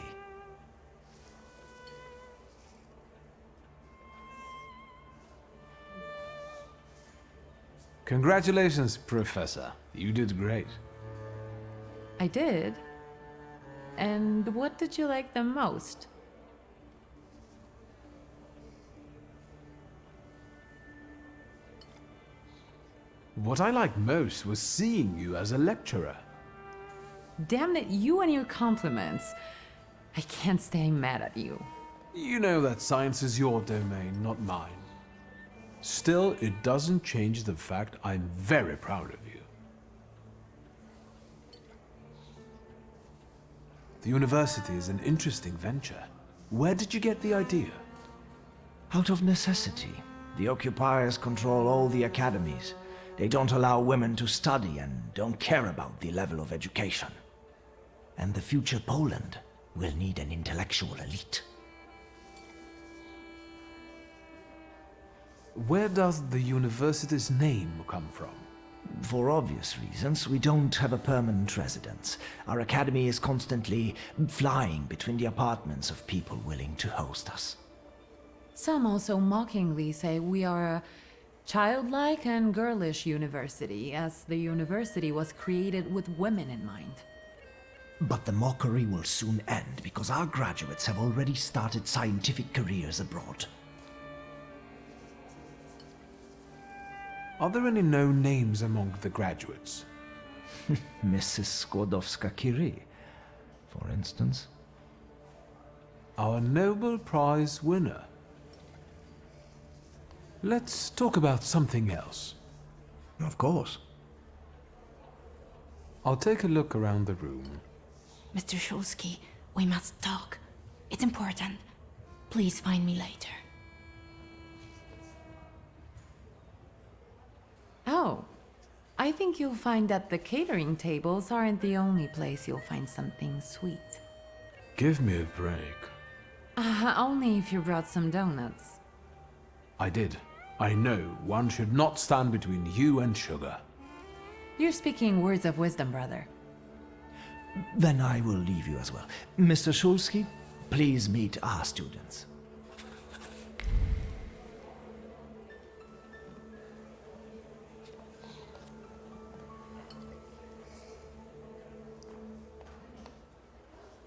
Congratulations, Professor. You did great. I did? And what did you like the most? What I liked most was seeing you as a lecturer. Damn it, you and your compliments. I can't stay mad at you. You know that science is your domain, not mine. Still, it doesn't change the fact I'm very proud of you. The university is an interesting venture. Where did you get the idea? Out of necessity. The occupiers control all the academies. They don't allow women to study and don't care about the level of education. And the future Poland will need an intellectual elite. Where does the university's name come from? For obvious reasons, we don't have a permanent residence. Our academy is constantly flying between the apartments of people willing to host us. Some also mockingly say we are a childlike and girlish university, as the university was created with women in mind. But the mockery will soon end because our graduates have already started scientific careers abroad. Are there any known names among the graduates? Mrs. Skłodowska-Curie, for instance. Our Nobel Prize winner. Let's talk about something else. Of course. I'll take a look around the room. Mr. Shulsky, we must talk. It's important. Please find me later. Oh, I think you'll find that the catering tables aren't the only place you'll find something sweet. Give me a break. Only if you brought some donuts. I did. I know one should not stand between you and sugar. You're speaking words of wisdom, brother. Then I will leave you as well. Mr. Shulsky, please meet our students.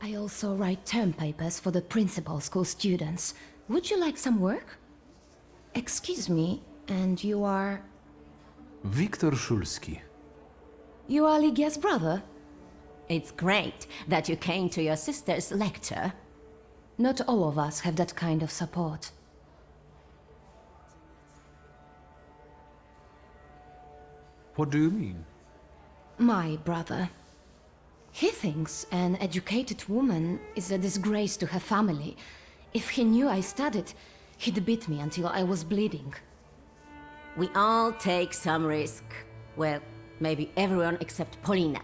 I also write term papers for the principal school students. Would you like some work? Excuse me, and you are... Wiktor Szulski. You are Ligia's brother? It's great that you came to your sister's lecture. Not all of us have that kind of support. What do you mean? My brother. He thinks an educated woman is a disgrace to her family. If he knew I studied, he'd beat me until I was bleeding. We all take some risk. Well, maybe everyone except Polina.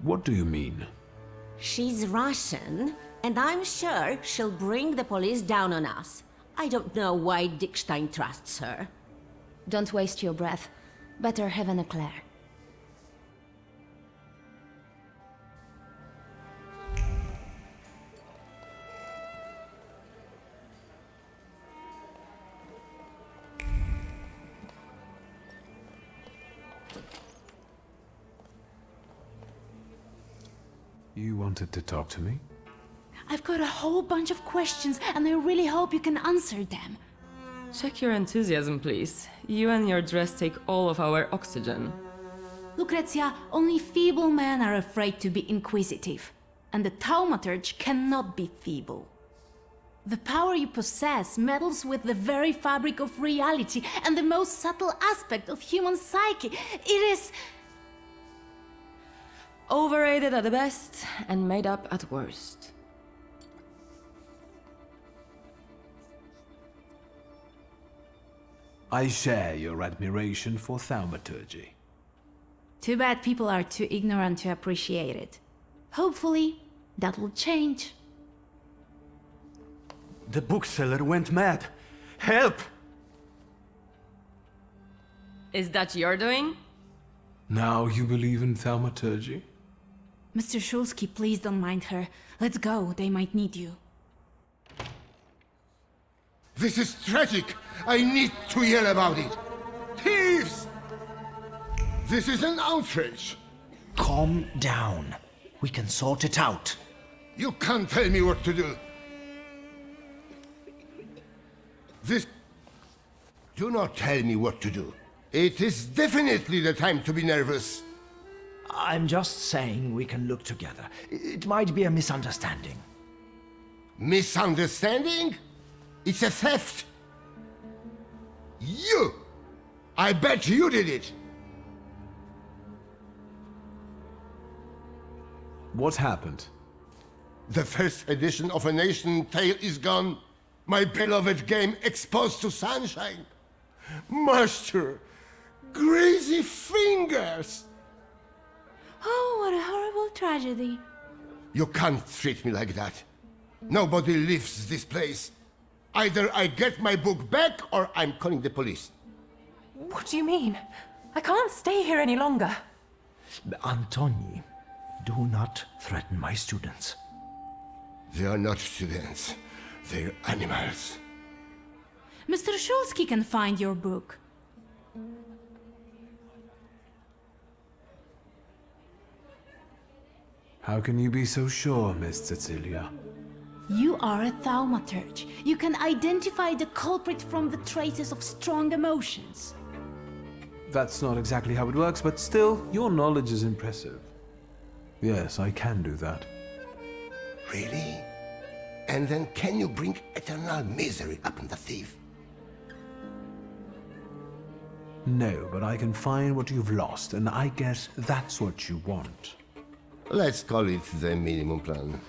What do you mean? She's Russian, and I'm sure she'll bring the police down on us. I don't know why Dickstein trusts her. Don't waste your breath. Better have an eclair. You wanted to talk to me? I've got a whole bunch of questions, and I really hope you can answer them. Check your enthusiasm, please. You and your dress take all of our oxygen. Lucrezia, only feeble men are afraid to be inquisitive. And the Thaumaturge cannot be feeble. The power you possess meddles with the very fabric of reality and the most subtle aspect of human psyche. It is... overrated at the best and made up at worst. I share your admiration for Thaumaturge. Too bad people are too ignorant to appreciate it. Hopefully, that will change. The bookseller went mad. Help! Is that your doing? Now you believe in Thaumaturge? Mr. Shulsky, please don't mind her. Let's go, they might need you. This is tragic! I need to yell about it! Thieves! This is an outrage! Calm down. We can sort it out. You can't tell me what to do. This... Do not tell me what to do. It is definitely the time to be nervous. I'm just saying we can look together. It might be a misunderstanding. Misunderstanding? It's a theft. You! I bet you did it! What happened? The first edition of A Nation Tale is gone. My beloved game exposed to sunshine. Master, greasy fingers! Oh, what a horrible tragedy. You can't treat me like that. Nobody leaves this place. Either I get my book back or I'm calling the police. What do you mean? I can't stay here any longer. Antoni, do not threaten my students. They are not students. They're animals. Mr. Shulsky can find your book. How can you be so sure, Miss Cecilia? You are a Thaumaturge. You can identify the culprit from the traces of strong emotions. That's not exactly how it works, but still, your knowledge is impressive. Yes, I can do that. Really? And then can you bring eternal misery upon the thief? No, but I can find what you've lost, and I guess that's what you want. Let's call it the minimum plan.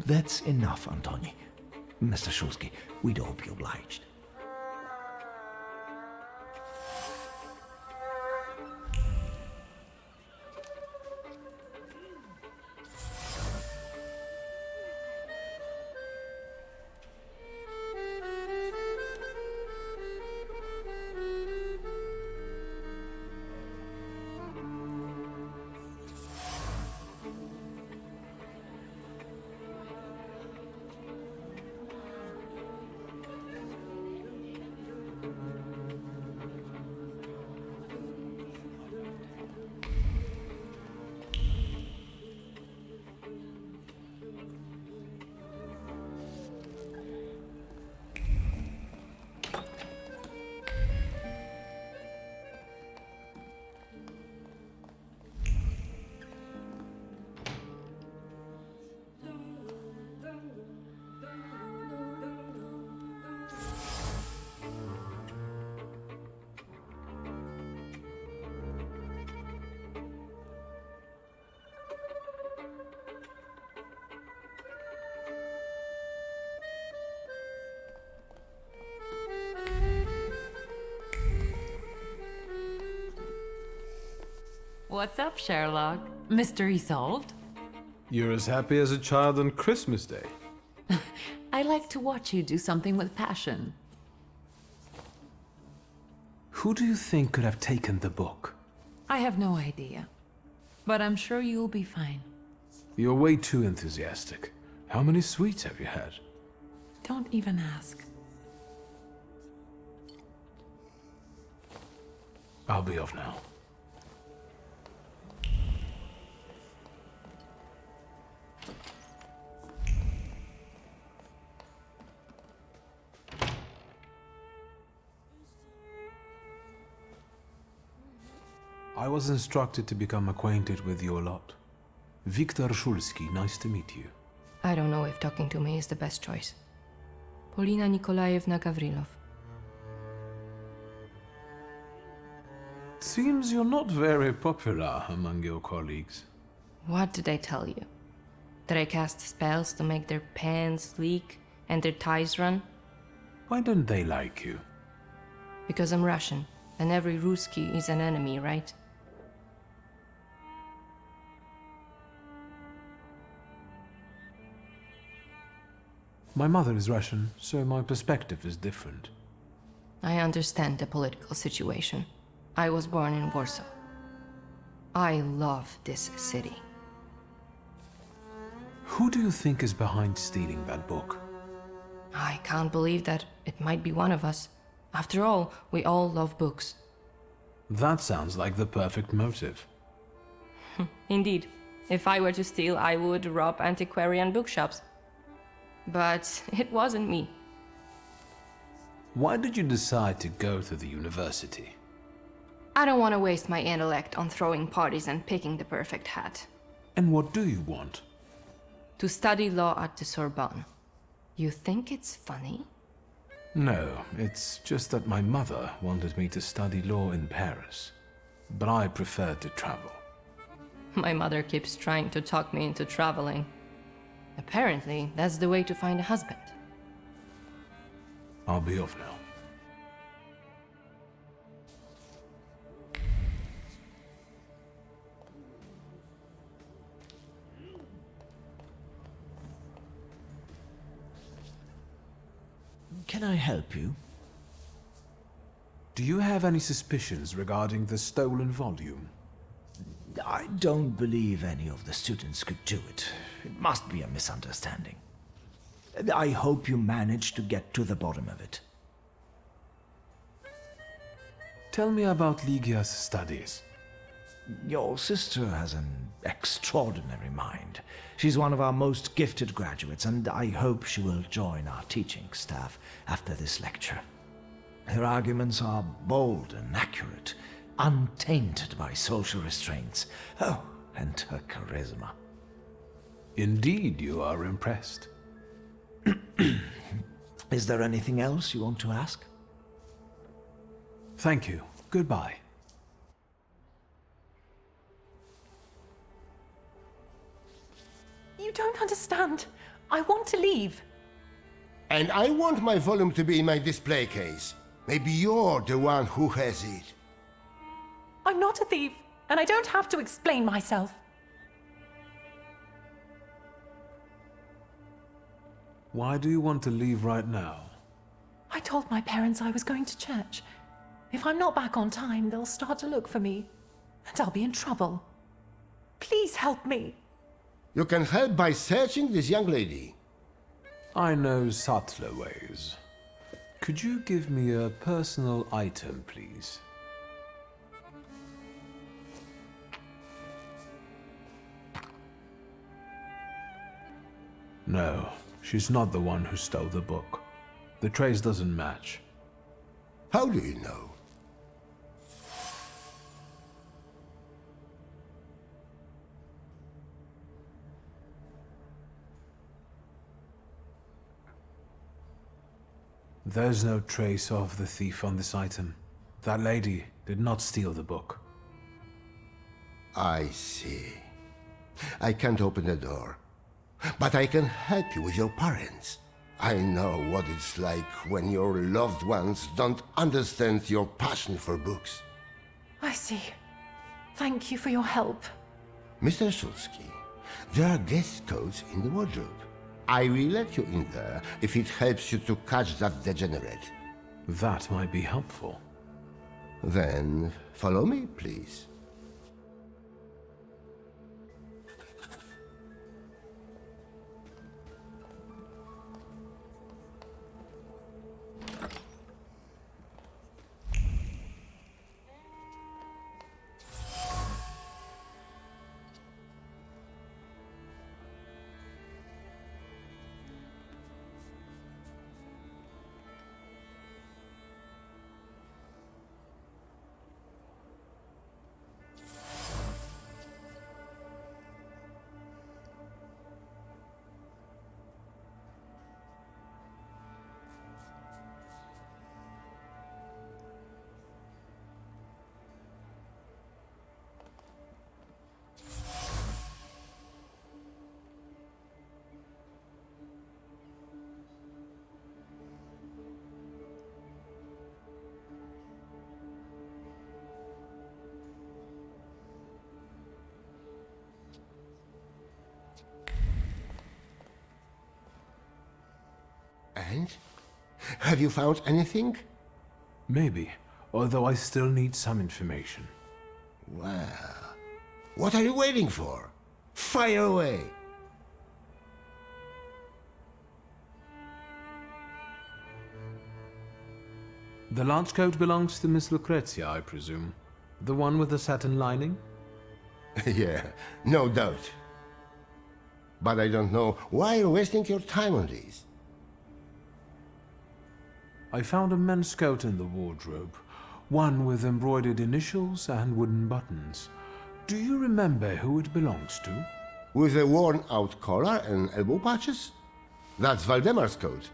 That's enough, Antoni. Mr. Szulski, we'd all be obliged. What's up, Sherlock? Mystery solved? You're as happy as a child on Christmas Day. I like to watch you do something with passion. Who do you think could have taken the book? I have no idea. But I'm sure you'll be fine. You're way too enthusiastic. How many sweets have you had? Don't even ask. I'll be off now. I was instructed to become acquainted with your lot. Wiktor Szulski, nice to meet you. I don't know if talking to me is the best choice. Polina Nikolaevna Gavrilov. Seems you're not very popular among your colleagues. What did I tell you? That I cast spells to make their pants leak and their ties run? Why don't they like you? Because I'm Russian, and every Ruski is an enemy, right? My mother is Russian, so my perspective is different. I understand the political situation. I was born in Warsaw. I love this city. Who do you think is behind stealing that book? I can't believe that it might be one of us. After all, we all love books. That sounds like the perfect motive. Indeed. If I were to steal, I would rob antiquarian bookshops. But it wasn't me. Why did you decide to go to the university? I don't want to waste my intellect on throwing parties and picking the perfect hat. And what do you want? To study law at the Sorbonne. You think it's funny? No, it's just that my mother wanted me to study law in Paris. But I preferred to travel. My mother keeps trying to talk me into traveling. Apparently, that's the way to find a husband. I'll be off now. Can I help you? Do you have any suspicions regarding the stolen volume? I don't believe any of the students could do it. It must be a misunderstanding. I hope you managed to get to the bottom of it. Tell me about Ligia's studies. Your sister has an extraordinary mind. She's one of our most gifted graduates, and I hope she will join our teaching staff after this lecture. Her arguments are bold and accurate, untainted by social restraints. Oh, and her charisma. Indeed, you are impressed. Is there anything else you want to ask? Thank you. Goodbye. You don't understand. I want to leave. And I want my volume to be in my display case. Maybe you're the one who has it. I'm not a thief, and I don't have to explain myself. Why do you want to leave right now? I told my parents I was going to church. If I'm not back on time, they'll start to look for me, and I'll be in trouble. Please help me. You can help by searching this young lady. I know subtler ways. Could you give me a personal item, please? No, she's not the one who stole the book. The trace doesn't match. How do you know? There's no trace of the thief on this item. That lady did not steal the book. I see. I can't open the door, but I can help you with your parents. I know what it's like when your loved ones don't understand your passion for books. I see. Thank you for your help. Mr. Szulski, there are guest coats in the wardrobe. I will let you in there if it helps you to catch that degenerate. That might be helpful. Then follow me, please. And? Have you found anything? Maybe, although I still need some information. Well, what are you waiting for? Fire away! The large coat belongs to Miss Lucrezia, I presume. The one with the satin lining? Yeah, no doubt. But I don't know why you're wasting your time on these. I found a men's coat in the wardrobe, one with embroidered initials and wooden buttons. Do you remember who it belongs to? With a worn-out collar and elbow patches? That's Valdemar's coat.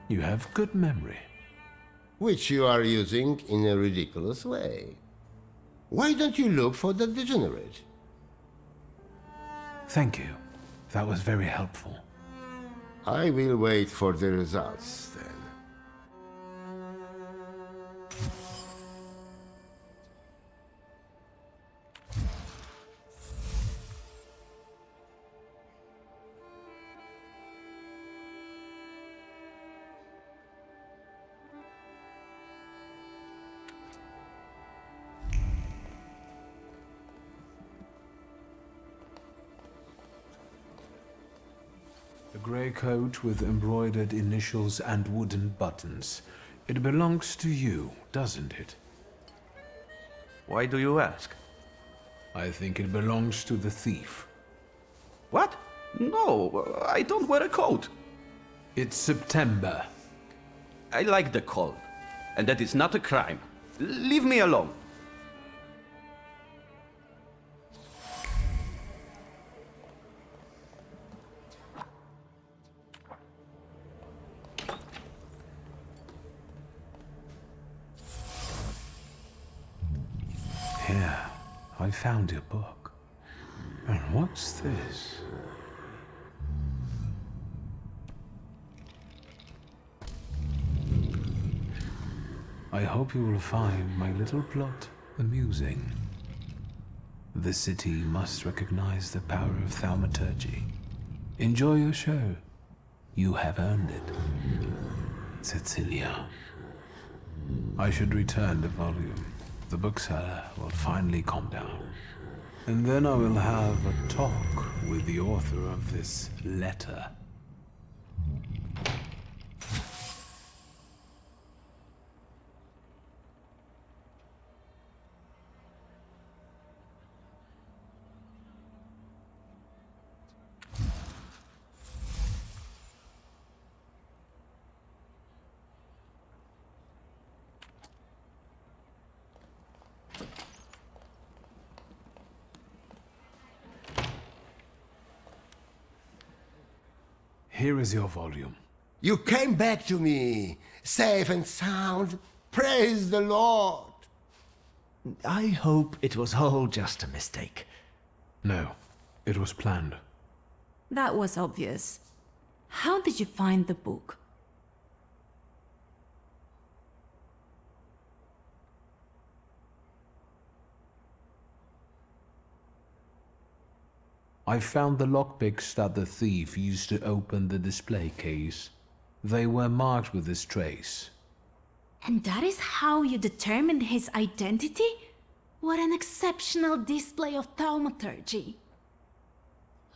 You have good memory. Which you are using in a ridiculous way. Why don't you look for the degenerate? Thank you. That was very helpful. I will wait for the results, then. A grey coat with embroidered initials and wooden buttons. It belongs to you, doesn't it? Why do you ask? I think it belongs to the thief. What? No, I don't wear a coat. It's September. I like the cold. and that it's not a crime. Leave me alone. Here, I found your book. And what's this? I hope you will find my little plot amusing. The city must recognize the power of Thaumaturge. Enjoy your show. You have earned it. Cecilia. I should return the volume. The bookseller will finally calm down. And then I will have a talk with the author of this letter. Here is your volume. You came back to me, safe and sound. Praise the Lord. I hope it was all just a mistake. No, it was planned. That was obvious. How did you find the book? I found the lockpicks that the thief used to open the display case. They were marked with this trace. And that is how you determined his identity? What an exceptional display of thaumaturgy.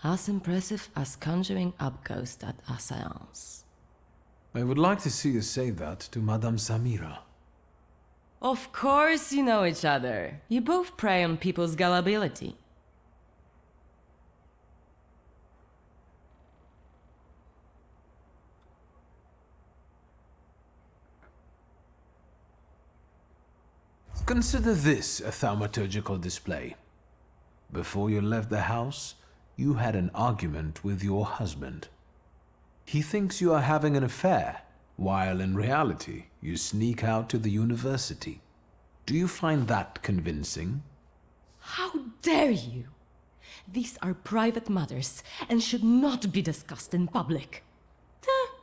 As impressive as conjuring up ghosts at a seance. I would like to see you say that to Madame Samira. Of course you know each other. You both prey on people's gullibility. Consider this a thaumaturgical display. Before you left the house, you had an argument with your husband. He thinks you are having an affair, while in reality, you sneak out to the university. Do you find that convincing? How dare you? These are private matters and should not be discussed in public.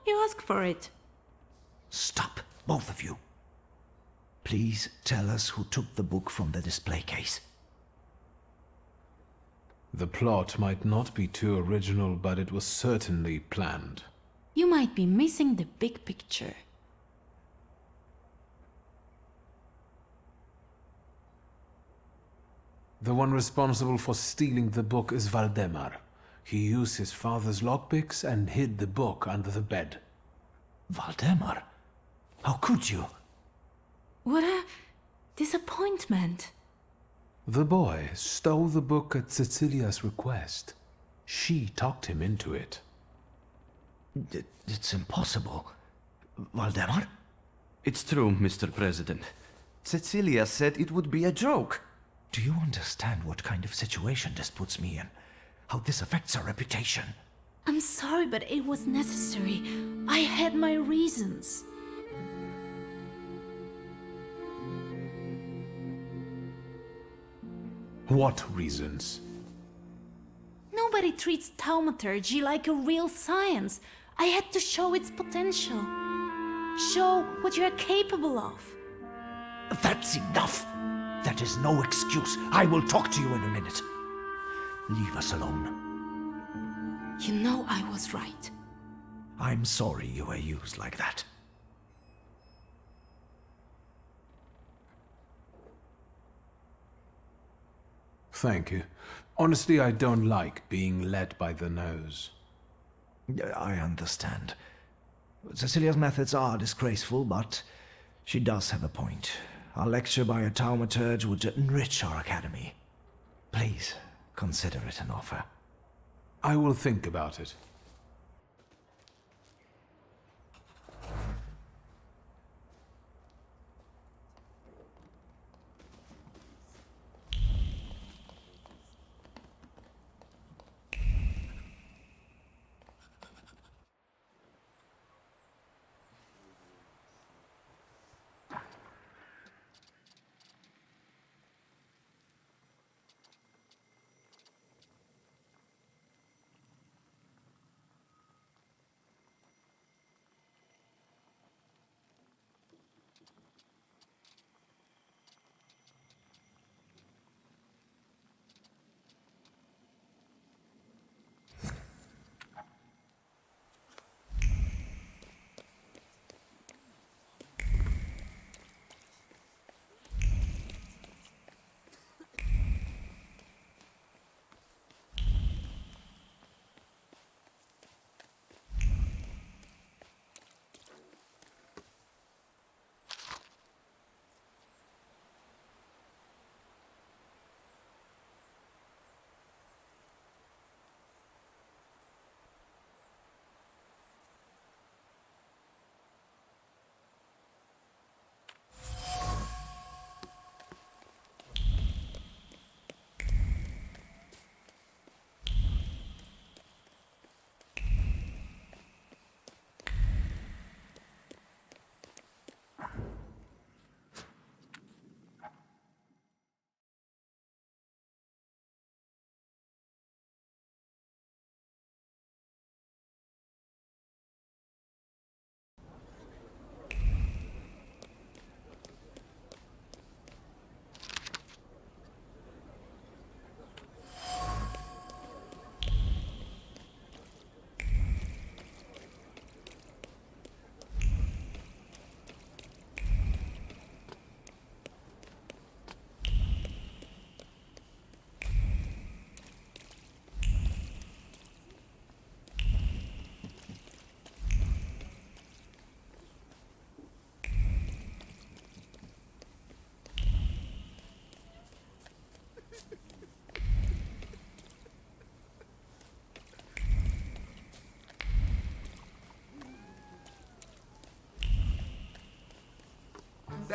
You asked for it. Stop, both of you. Please tell us who took the book from the display case. The plot might not be too original, but it was certainly planned. You might be missing the big picture. The one responsible for stealing the book is Valdemar. He used his father's lockpicks and hid the book under the bed. Valdemar? How could you? What a disappointment. The boy stole the book at Cecilia's request. She talked him into it. It's impossible. Valdemar? It's true, Mr. President. Cecilia said it would be a joke. Do you understand what kind of situation this puts me in? How this affects our reputation? I'm sorry, but it was necessary. I had my reasons. What reasons? Nobody treats thaumaturgy like a real science. I had to show its potential. Show what you're capable of. That's enough! That is no excuse. I will talk to you in a minute. Leave us alone. You know I was right. I'm sorry you were used like that. Thank you. Honestly, I don't like being led by the nose. I understand. Cecilia's methods are disgraceful, but she does have a point. A lecture by a Thaumaturge would enrich our academy. Please, consider it an offer. I will think about it.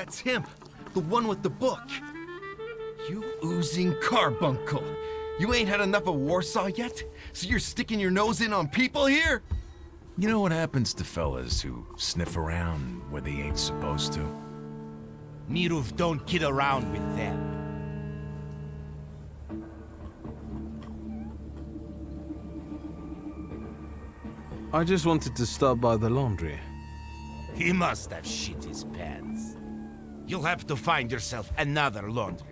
That's him. The one with the book. You oozing carbuncle. You ain't had enough of Warsaw yet? So you're sticking your nose in on people here? You know what happens to fellas who sniff around where they ain't supposed to? Mirov don't kid around with them. I just wanted to stop by the laundry. He must have shit his pants. You'll have to find yourself another laundry.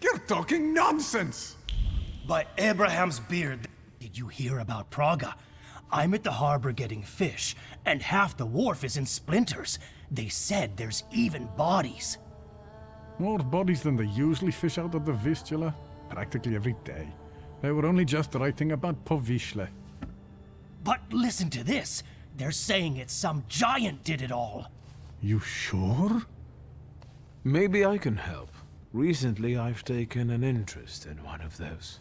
You're talking nonsense! By Abraham's beard, did you hear about Praga? I'm at the harbor getting fish, and half the wharf is in splinters. They said there's even bodies. More bodies than they usually fish out of the Vistula, practically every day. They were only just writing about Powiśle. But listen to this. They're saying it's some giant did it all. You sure? Maybe I can help. Recently, I've taken an interest in one of those.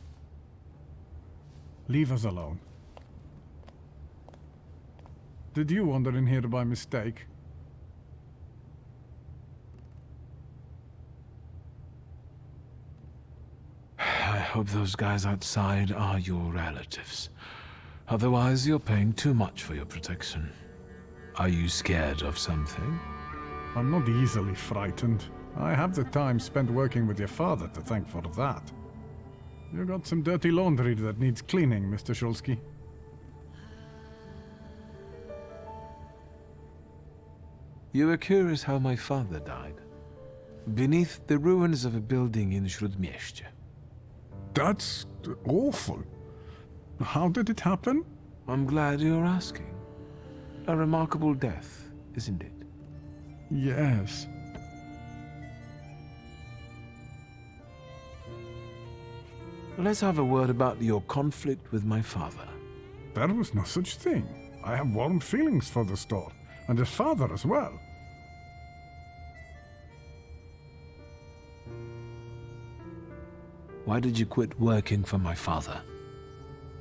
Leave us alone. Did you wander in here by mistake? I hope those guys outside are your relatives. Otherwise, you're paying too much for your protection. Are you scared of something? I'm not easily frightened. I have the time spent working with your father to thank for that. You got some dirty laundry that needs cleaning, Mr. Shulsky. You were curious how my father died. Beneath the ruins of a building in Śródmieście. That's awful. How did it happen? I'm glad you're asking. A remarkable death, isn't it? Yes. Let's have a word about your conflict with my father. There was no such thing. I have warm feelings for the store, and his father as well. Why did you quit working for my father?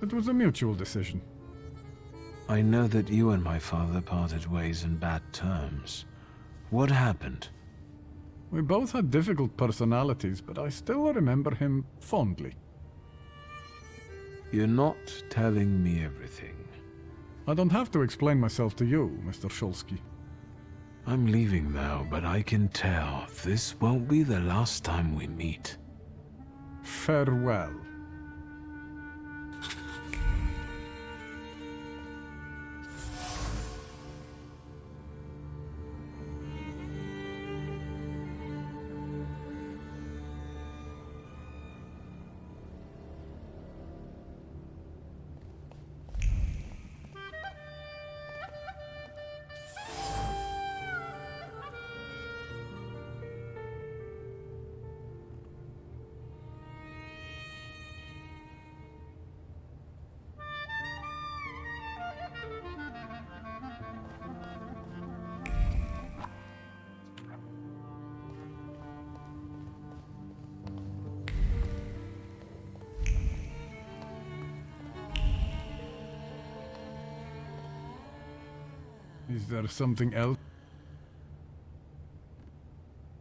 It was a mutual decision. I know that you and my father parted ways in bad terms. What happened? We both had difficult personalities, but I still remember him fondly. You're not telling me everything. I don't have to explain myself to you, Mr. Shulsky. I'm leaving now, but I can tell this won't be the last time we meet. Farewell. Is there something else?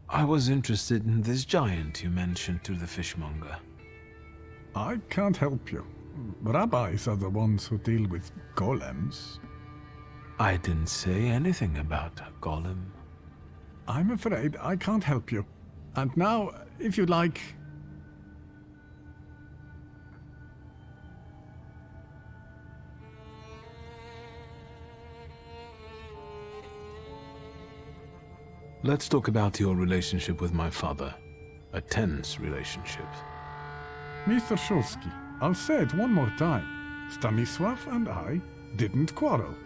I was interested in this giant you mentioned to the fishmonger. I can't help you. Rabbis are the ones who deal with golems. I didn't say anything about a golem. I'm afraid I can't help you. And now, if you'd like... Let's talk about your relationship with my father. A tense relationship. Mr. Shulsky, I'll say it one more time. Stanisław and I didn't quarrel.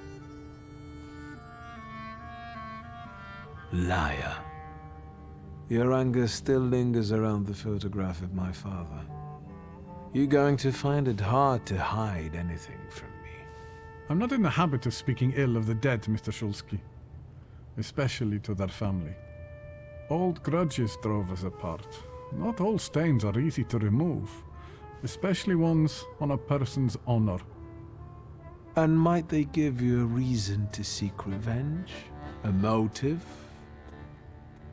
Liar. Your anger still lingers around the photograph of my father. You're going to find it hard to hide anything from me. I'm not in the habit of speaking ill of the dead, Mr. Shulsky. Especially to their family. Old grudges drove us apart. Not all stains are easy to remove, especially ones on a person's honor. And might they give you a reason to seek revenge? A motive?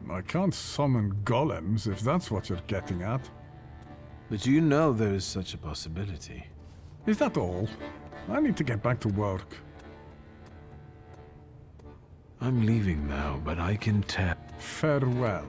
I can't summon golems if that's what you're getting at. But you know there is such a possibility. Is that all? I need to get back to work. I'm leaving now, but I can tell. Farewell.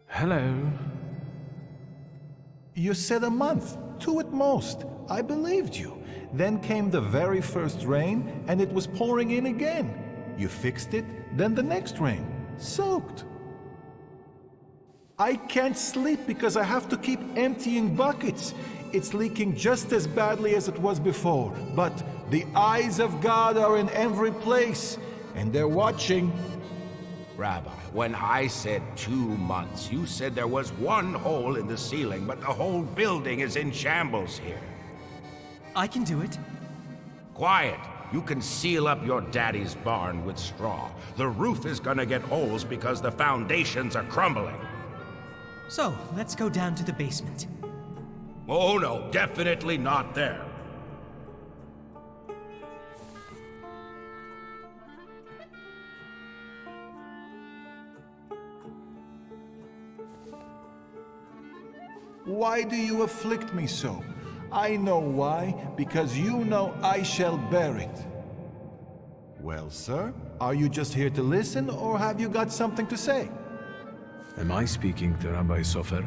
Hello. You said a month, 2 at most. I believed you. Then came the very first rain, and it was pouring in again. You fixed it, then the next rain. Soaked. I can't sleep because I have to keep emptying buckets. It's leaking just as badly as it was before. But the eyes of God are in every place, and they're watching. Rabbi, when I said 2 months, you said there was one hole in the ceiling, but the whole building is in shambles here. I can do it. Quiet! You can seal up your daddy's barn with straw. The roof is gonna get holes because the foundations are crumbling. So, let's go down to the basement. Oh no, definitely not there. Why do you afflict me so? I know why, because you know I shall bear it. Well, sir, are you just here to listen, or have you got something to say? Am I speaking to Rabbi Sofer?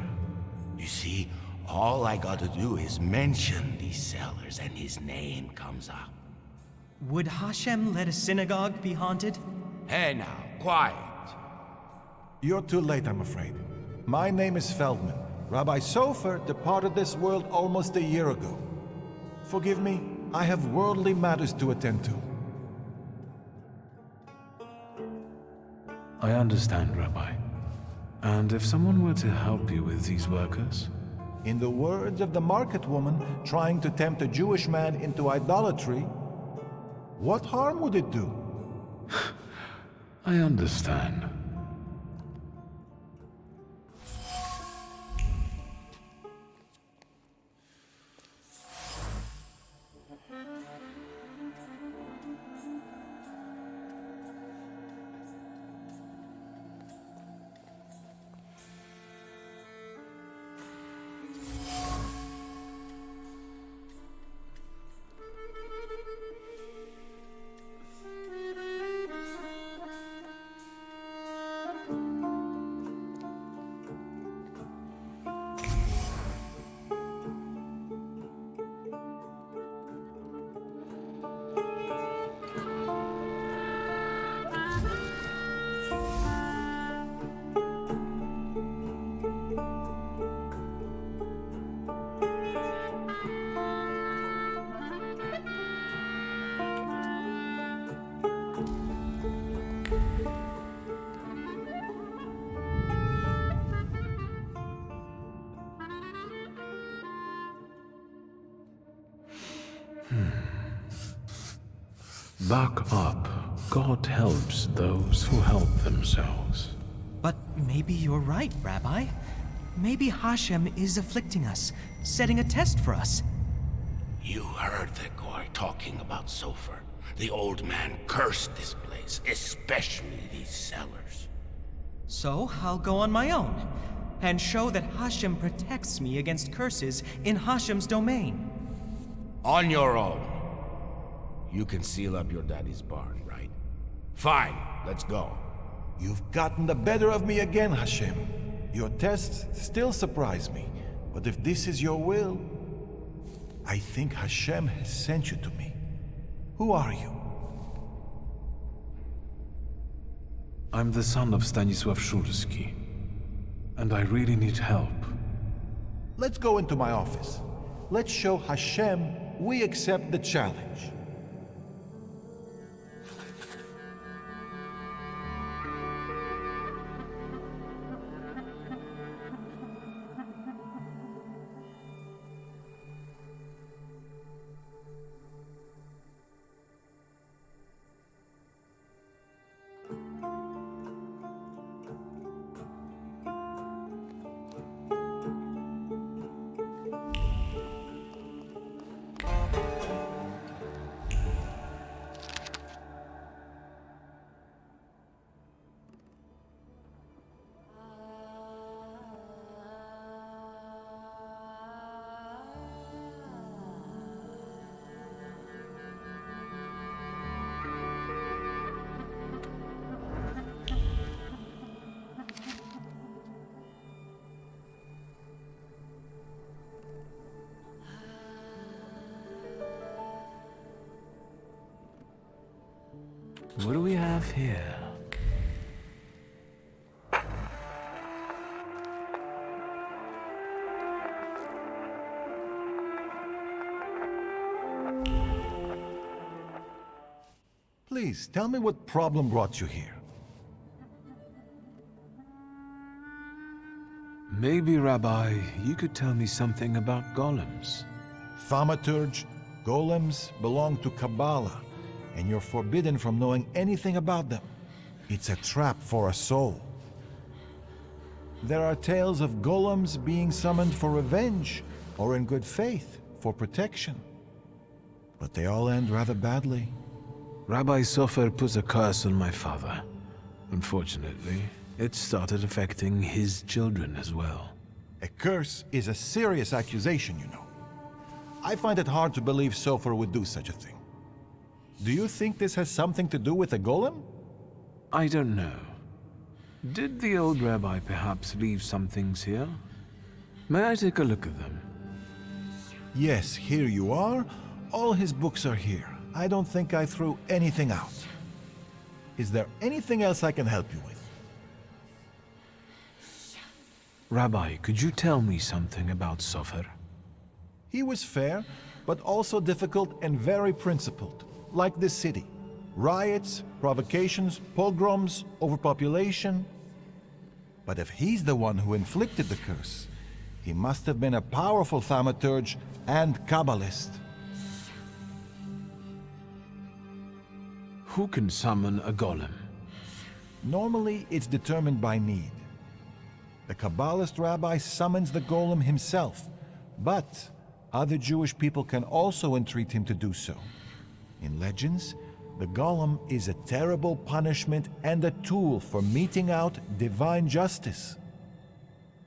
You see, all I gotta do is mention these cellars and his name comes up. Would Hashem let a synagogue be haunted? Hey now, quiet. You're too late, I'm afraid. My name is Feldman. Rabbi Sofer departed this world almost a year ago. Forgive me, I have worldly matters to attend to. I understand, Rabbi. And if someone were to help you with these workers? In the words of the market woman trying to tempt a Jewish man into idolatry, what harm would it do? I understand. Back up. God helps those who help themselves. But maybe you're right, Rabbi. Maybe Hashem is afflicting us, setting a test for us. You heard the guy talking about Sofer. The old man cursed this place, especially these cellars. So I'll go on my own and show that Hashem protects me against curses in Hashem's domain. On your own. You can seal up your daddy's barn, right? Fine, let's go. You've gotten the better of me again, Hashem. Your tests still surprise me, but if this is your will, I think Hashem has sent you to me. Who are you? I'm the son of Stanisław Szulski, and I really need help. Let's go into my office. Let's show Hashem we accept the challenge. What do we have here? Please, tell me what problem brought you here. Maybe, Rabbi, you could tell me something about golems. Thaumaturge, golems belong to Kabbalah, and you're forbidden from knowing anything about them. It's a trap for a soul. There are tales of golems being summoned for revenge, or in good faith, for protection. But they all end rather badly. Rabbi Sofer put a curse on my father. Unfortunately, it started affecting his children as well. A curse is a serious accusation, you know. I find it hard to believe Sofer would do such a thing. Do you think this has something to do with the golem? I don't know. Did the old rabbi perhaps leave some things here? May I take a look at them? Yes, here you are. All his books are here. I don't think I threw anything out. Is there anything else I can help you with? Rabbi, could you tell me something about Sofer? He was fair, but also difficult and very principled, like this city. Riots, provocations, pogroms, overpopulation. But if he's the one who inflicted the curse, he must have been a powerful thaumaturge and Kabbalist. Who can summon a golem? Normally, it's determined by need. The Kabbalist rabbi summons the golem himself, but other Jewish people can also entreat him to do so. In legends, the golem is a terrible punishment and a tool for meting out divine justice.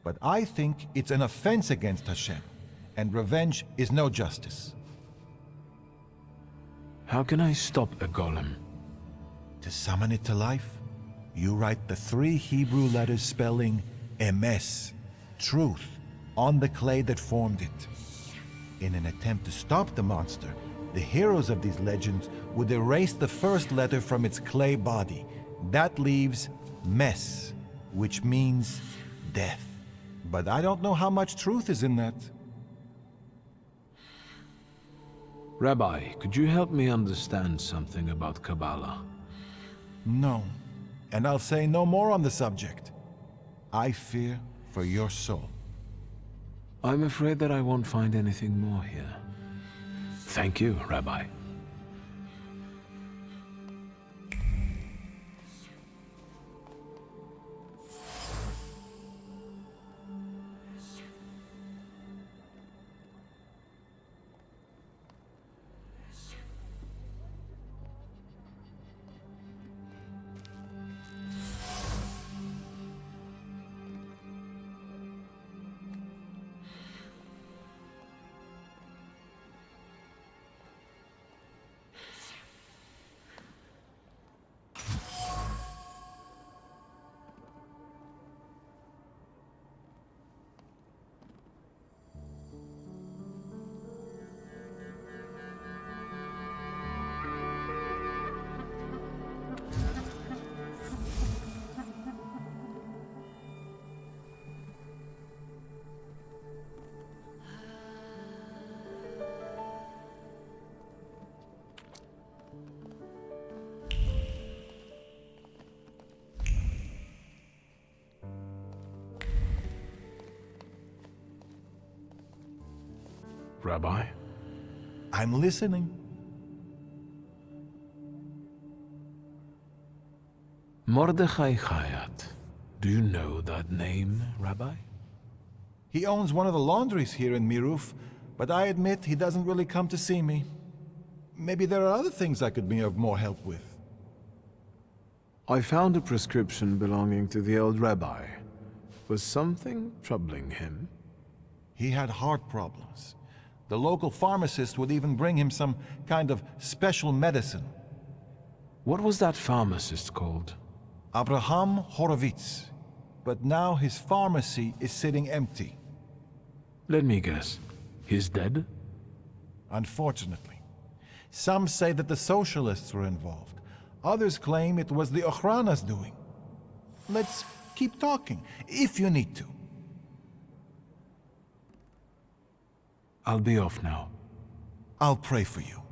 But I think it's an offense against Hashem, and revenge is no justice. How can I stop a golem? To summon it to life, you write the 3 Hebrew letters spelling emes, truth, on the clay that formed it. In an attempt to stop the monster, the heroes of these legends would erase the first letter from its clay body. That leaves mes, which means death. But I don't know how much truth is in that. Rabbi, could you help me understand something about Kabbalah? No, and I'll say no more on the subject. I fear for your soul. I'm afraid that I won't find anything more here. Thank you, Rabbi. Rabbi? I'm listening. Mordechai Chayat. Do you know that name, Rabbi? He owns one of the laundries here in Miruf, but I admit he doesn't really come to see me. Maybe there are other things I could be of more help with. I found a prescription belonging to the old rabbi. Was something troubling him? He had heart problems. The local pharmacist would even bring him some kind of special medicine. What was that pharmacist called? Abraham Horovitz. But now his pharmacy is sitting empty. Let me guess. He's dead? Unfortunately. Some say that the socialists were involved. Others claim it was the Ochrana's doing. Let's keep talking, if you need to. I'll be off now. I'll pray for you.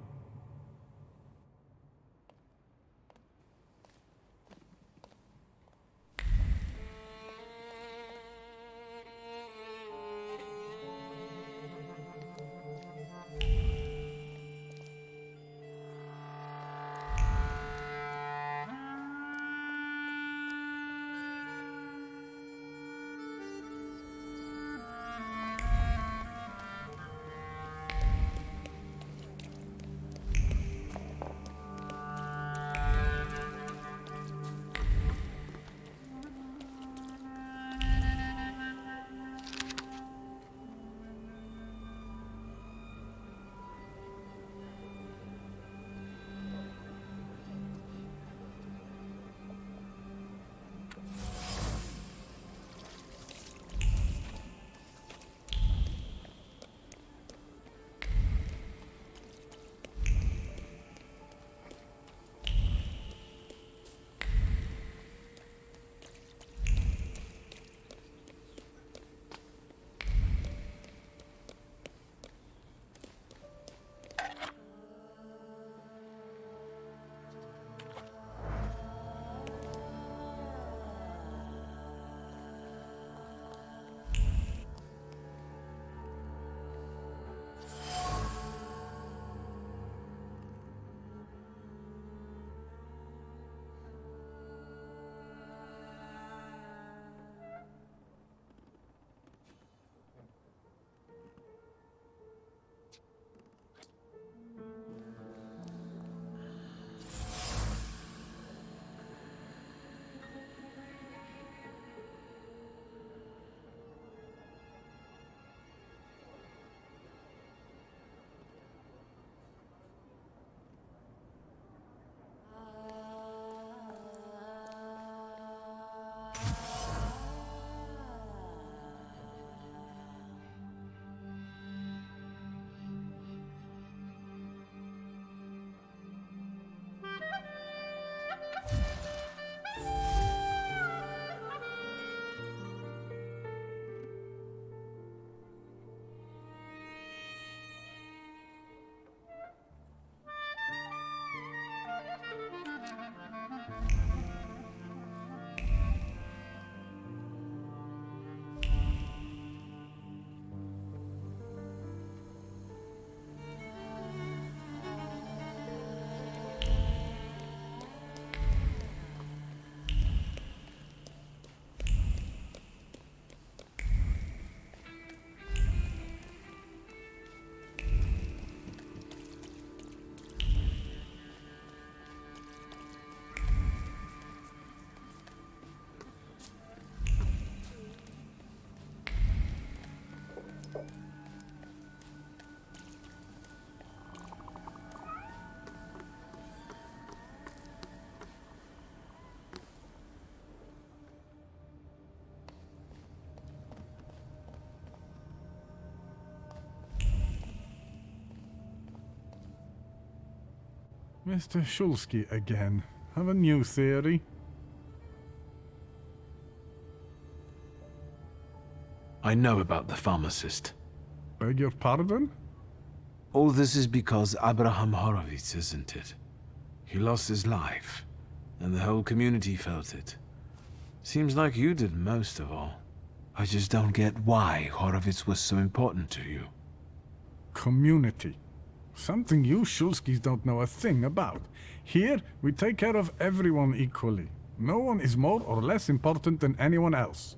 Mr. Shulsky again. Have a new theory? I know about the pharmacist. Beg your pardon? All this is because Abraham Horowitz, isn't it? He lost his life, and the whole community felt it. Seems like you did most of all. I just don't get why Horowitz was so important to you. Community. Something you Shulskis don't know a thing about. Here, we take care of everyone equally. No one is more or less important than anyone else.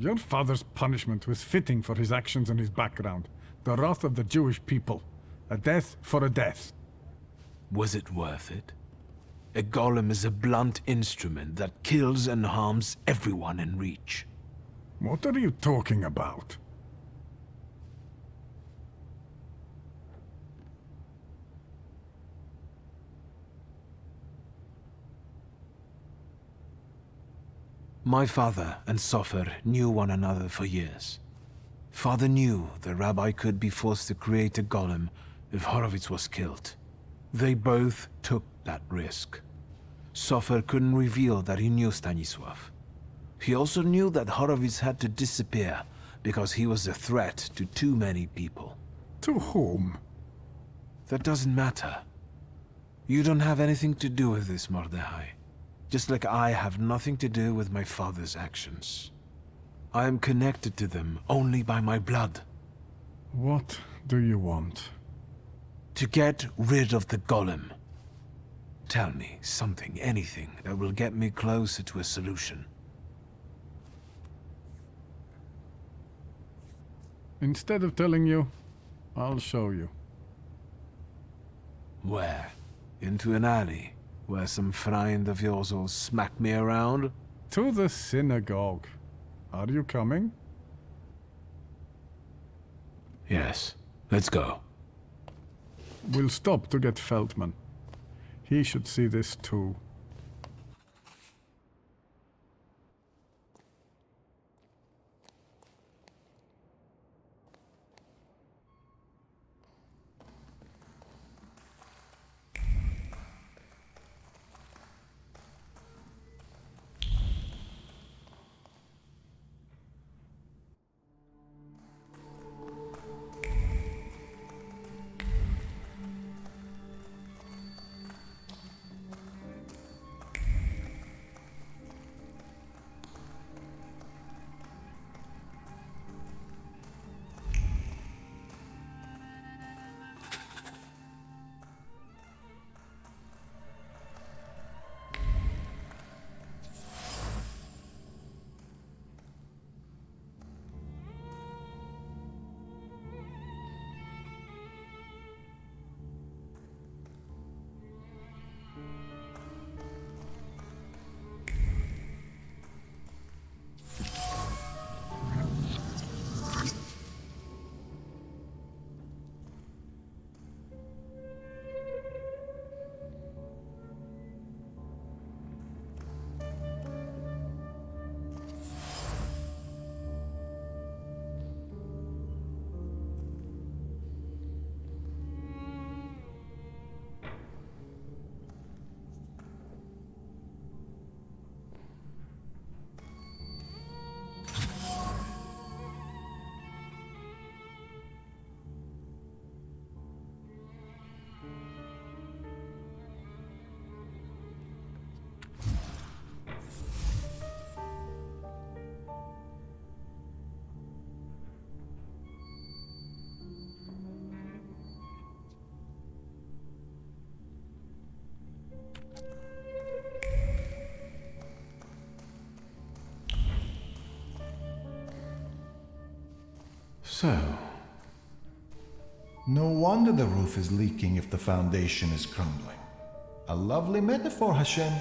Your father's punishment was fitting for his actions and his background. The wrath of the Jewish people. A death for a death. Was it worth it? A golem is a blunt instrument that kills and harms everyone in reach. What are you talking about? My father and Sofer knew one another for years. Father knew the rabbi could be forced to create a golem if Horowitz was killed. They both took that risk. Sofer couldn't reveal that he knew Stanisław. He also knew that Horowitz had to disappear because he was a threat to too many people. To whom? That doesn't matter. You don't have anything to do with this, Mordechai. Just like I have nothing to do with my father's actions. I am connected to them only by my blood. What do you want? To get rid of the golem. Tell me something, anything, that will get me closer to a solution. Instead of telling you, I'll show you. Where? Into an alley, where some friend of yours will smack me around? To the synagogue. Are you coming? Yes. Let's go. We'll stop to get Feldman. He should see this too. So... No wonder the roof is leaking if the foundation is crumbling. A lovely metaphor, Hashem.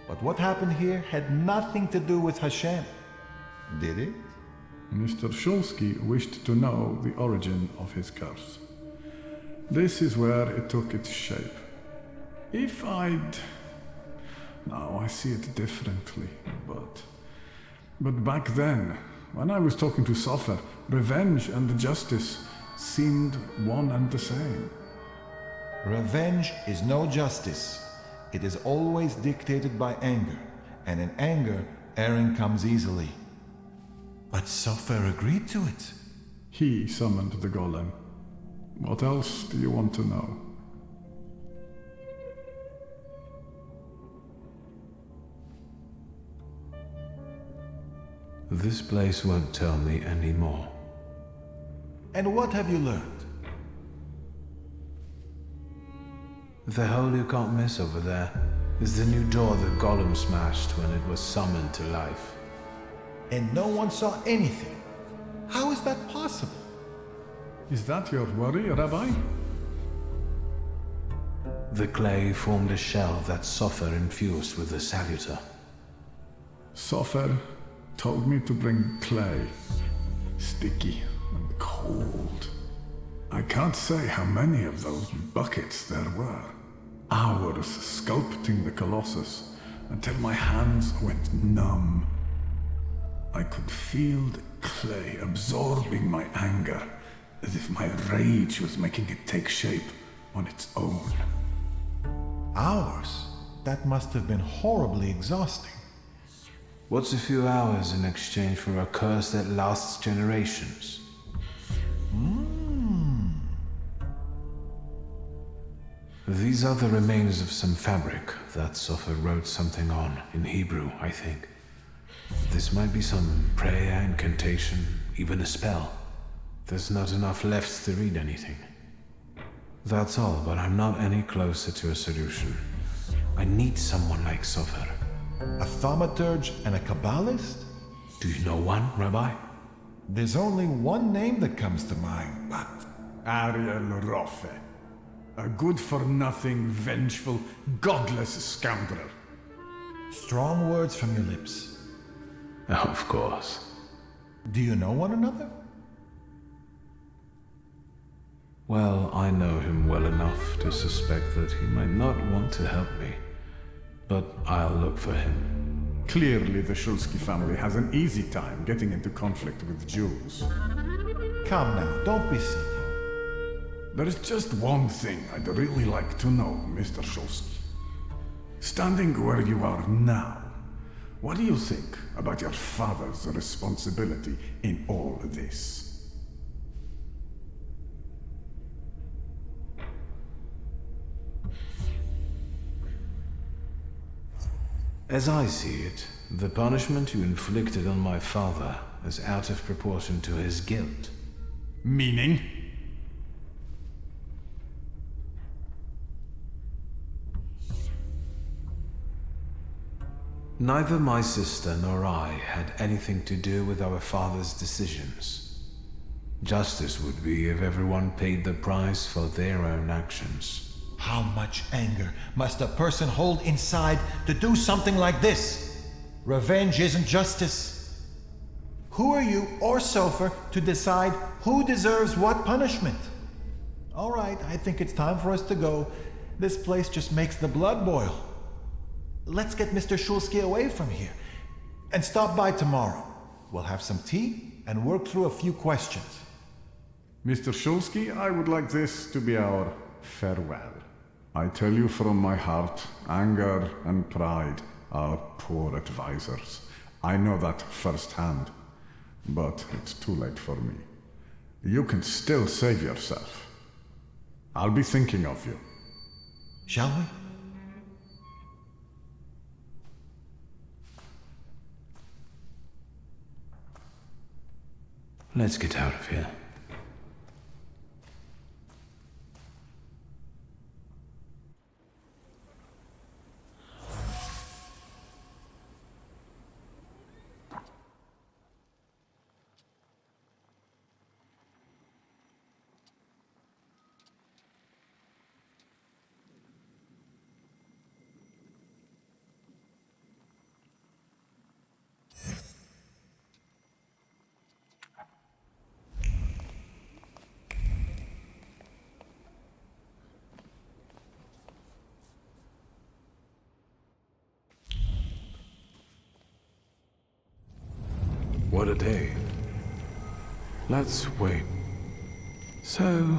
But what happened here had nothing to do with Hashem. Did it? Mr. Shulsky wished to know the origin of his curse. This is where it took its shape. If I'd... Now I see it differently, but back then, when I was talking to Sofer, revenge and justice seemed one and the same. Revenge is no justice. It is always dictated by anger, and in anger, erring comes easily. But Sofer agreed to it. He summoned the golem. What else do you want to know? This place won't tell me any more. And what have you learned? The hole you can't miss over there is the new door the golem smashed when it was summoned to life. And no one saw anything. How is that possible? Is that your worry, Rabbi? The clay formed a shell that Sofer infused with the saluter. Sofer told me to bring clay. Sticky and cold. I can't say how many of those buckets there were. Hours sculpting the Colossus until my hands went numb. I could feel the clay absorbing my anger, as if my rage was making it take shape on its own. Hours? That must have been horribly exhausting. What's a few hours in exchange for a curse that lasts generations? These are the remains of some fabric that Sofer wrote something on, in Hebrew, I think. This might be some prayer, incantation, even a spell. There's not enough left to read anything. That's all, but I'm not any closer to a solution. I need someone like Sofer. A thaumaturge and a kabbalist? Do you know one, Rabbi? There's only one name that comes to mind, but... Ariel Roffe. A good-for-nothing, vengeful, godless scoundrel. Strong words from your lips. Of course. Do you know one another? Well, I know him well enough to suspect that he might not want to help me. But I'll look for him. Clearly the Shulsky family has an easy time getting into conflict with Jews. Come now, don't be silly. There is just one thing I'd really like to know, Mr. Shulsky. Standing where you are now, what do you think about your father's responsibility in all this? As I see it, the punishment you inflicted on my father is out of proportion to his guilt. Meaning? Neither my sister nor I had anything to do with our father's decisions. Justice would be if everyone paid the price for their own actions. How much anger must a person hold inside to do something like this? Revenge isn't justice. Who are you or Sofer to decide who deserves what punishment? All right, I think it's time for us to go. This place just makes the blood boil. Let's get Mr. Shulsky away from here. And stop by tomorrow. We'll have some tea and work through a few questions. Mr. Shulsky, I would like this to be our farewell. I tell you from my heart, anger and pride are poor advisors. I know that firsthand, but it's too late for me. You can still save yourself. I'll be thinking of you. Shall we? Let's get out of here. What a day. Let's wait. So...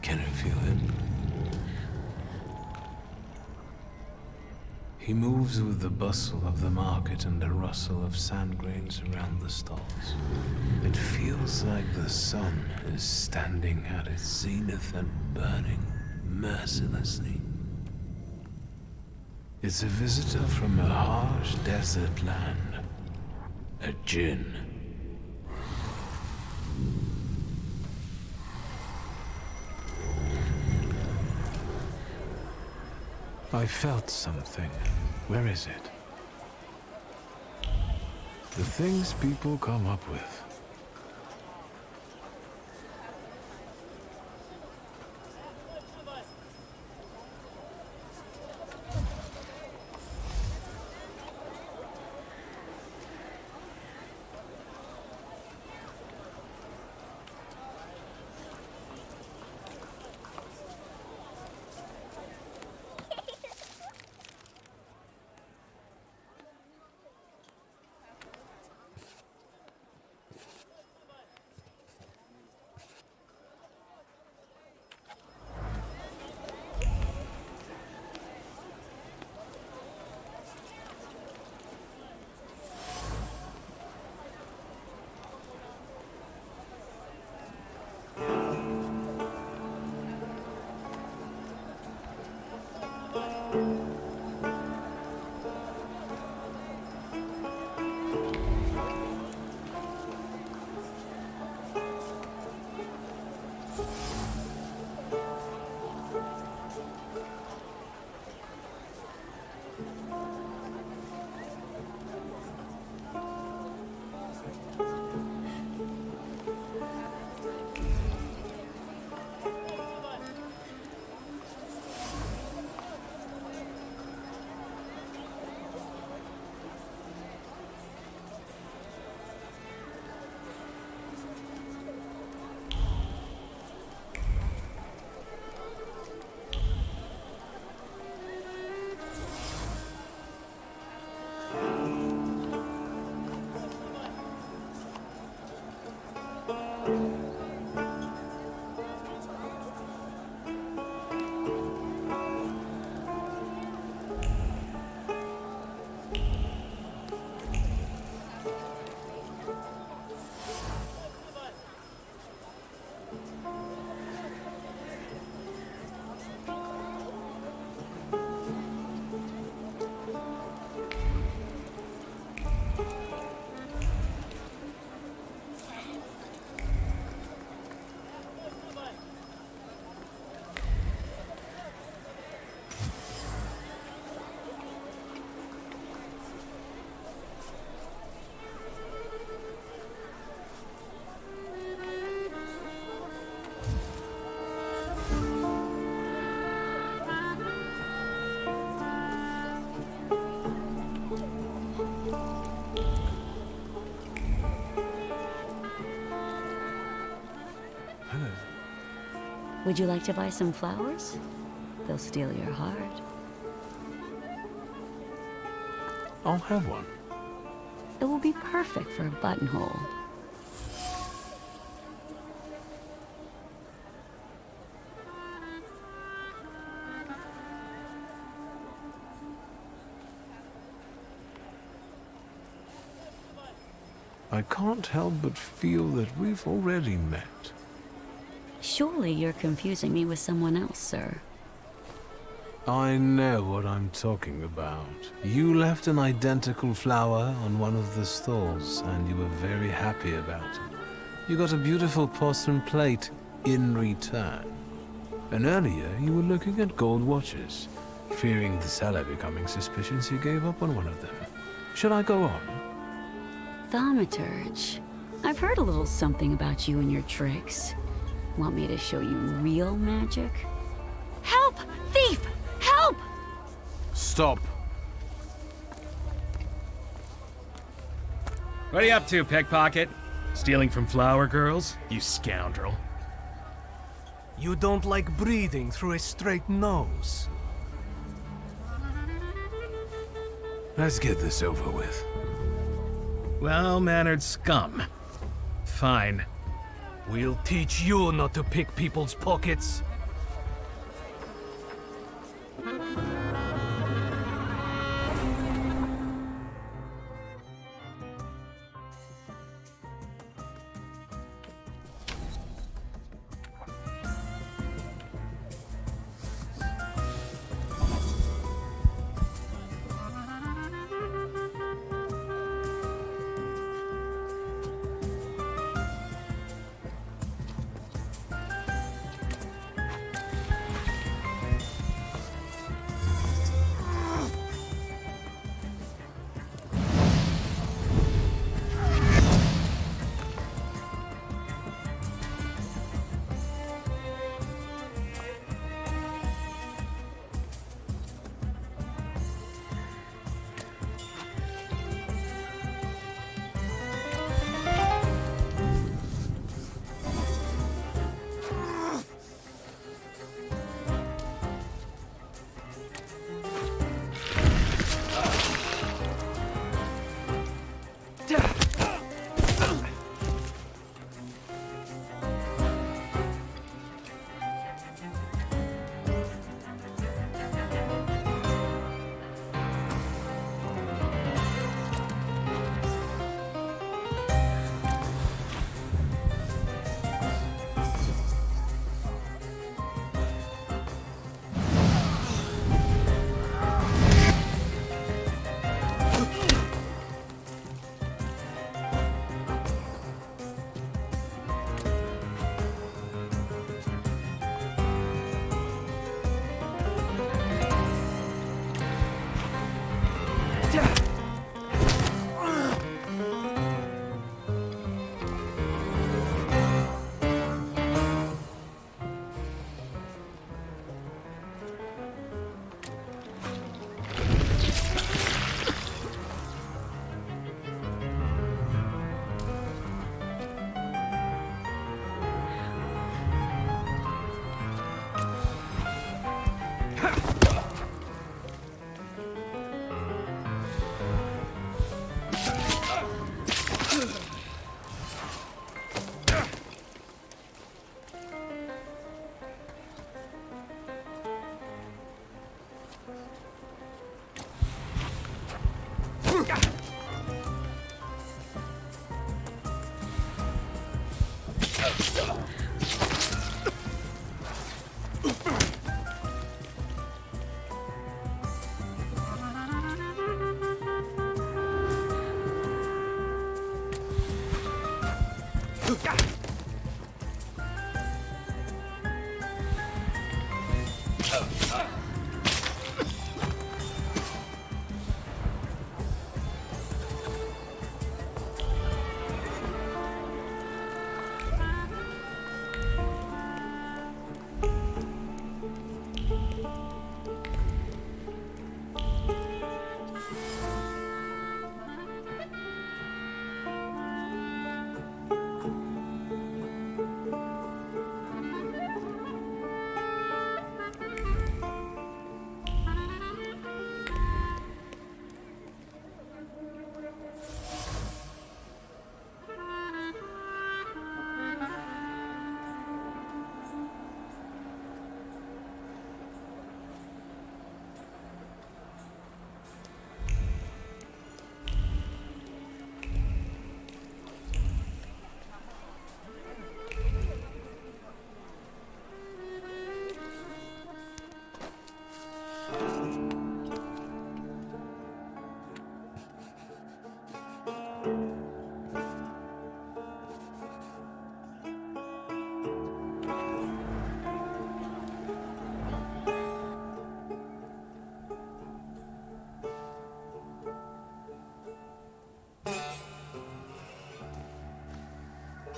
Can you feel him? He moves with the bustle of the market and the rustle of sand grains around the stalls. It feels like the sun is standing at its zenith and burning mercilessly. It's a visitor from a harsh desert land. A djinn. I felt something. Where is it? The things people come up with. Would you like to buy some flowers? They'll steal your heart. I'll have one. It will be perfect for a buttonhole. I can't help but feel that we've already met. Surely you're confusing me with someone else, sir. I know what I'm talking about. You left an identical flower on one of the stalls, and you were very happy about it. You got a beautiful porcelain plate in return. And earlier, you were looking at gold watches. Fearing the seller becoming suspicious, you gave up on one of them. Should I go on? Thaumaturge. I've heard a little something about you and your tricks. Want me to show you real magic? Help! Thief! Help! Stop. What are you up to, pickpocket? Stealing from flower girls? You scoundrel. You don't like breathing through a straight nose. Let's get this over with. Well-mannered scum. Fine. We'll teach you not to pick people's pockets.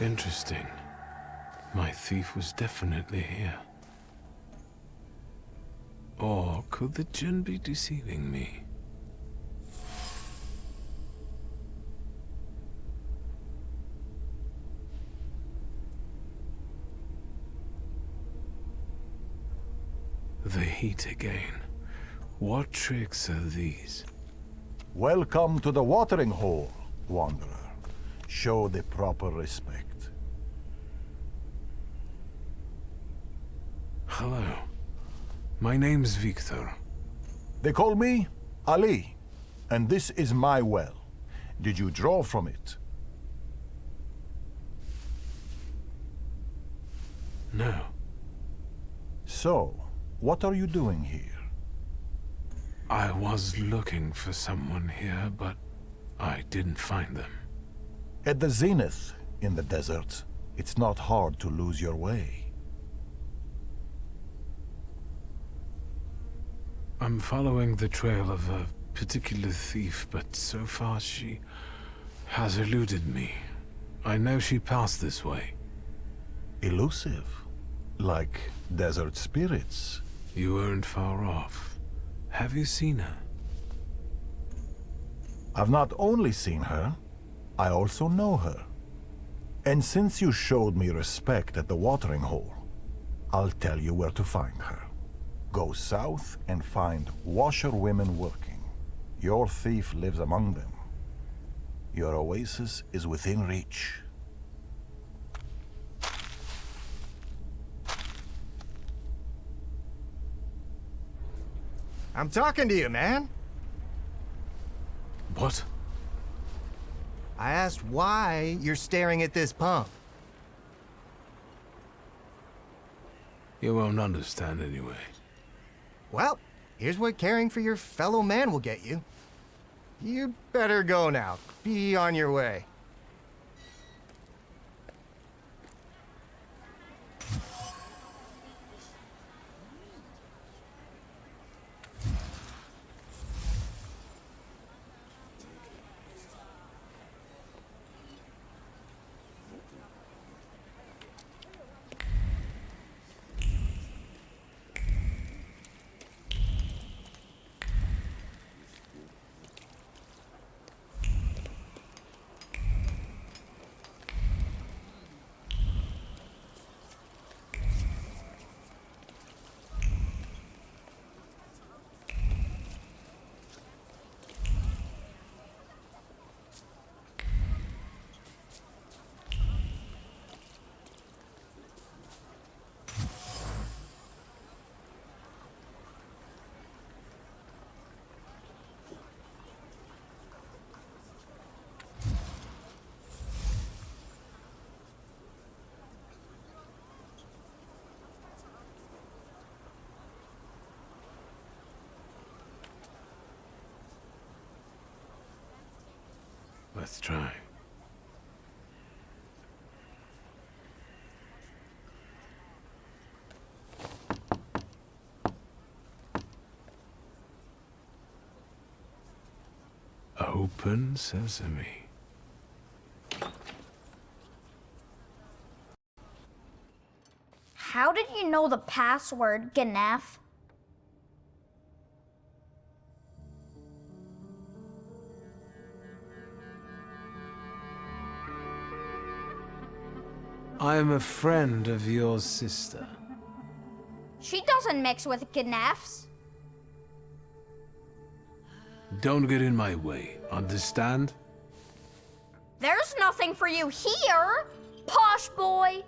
Interesting. My thief was definitely here. Or could the djinn be deceiving me? The heat again. What tricks are these? Welcome to the watering hole, wanderer. Show the proper respect. Hello. My name's Wiktor. They call me Ali, and this is my well. Did you draw from it? No. So, what are you doing here? I was looking for someone here, but I didn't find them. At the zenith in the desert, it's not hard to lose your way. I'm following the trail of a particular thief, but so far she has eluded me. I know she passed this way. Elusive, like desert spirits. You weren't far off. Have you seen her? I've not only seen her, I also know her. And since you showed me respect at the watering hole, I'll tell you where to find her. Go south and find washerwomen working. Your thief lives among them. Your oasis is within reach. I'm talking to you, man. What? I asked why you're staring at this pump. You won't understand anyway. Well, here's what caring for your fellow man will get you. You'd better go now. Be on your way. Let's try. Open sesame. How did you know the password, Ganef? I am a friend of your sister. She doesn't mix with Ganefs. Don't get in my way, understand? There's nothing for you here, posh boy.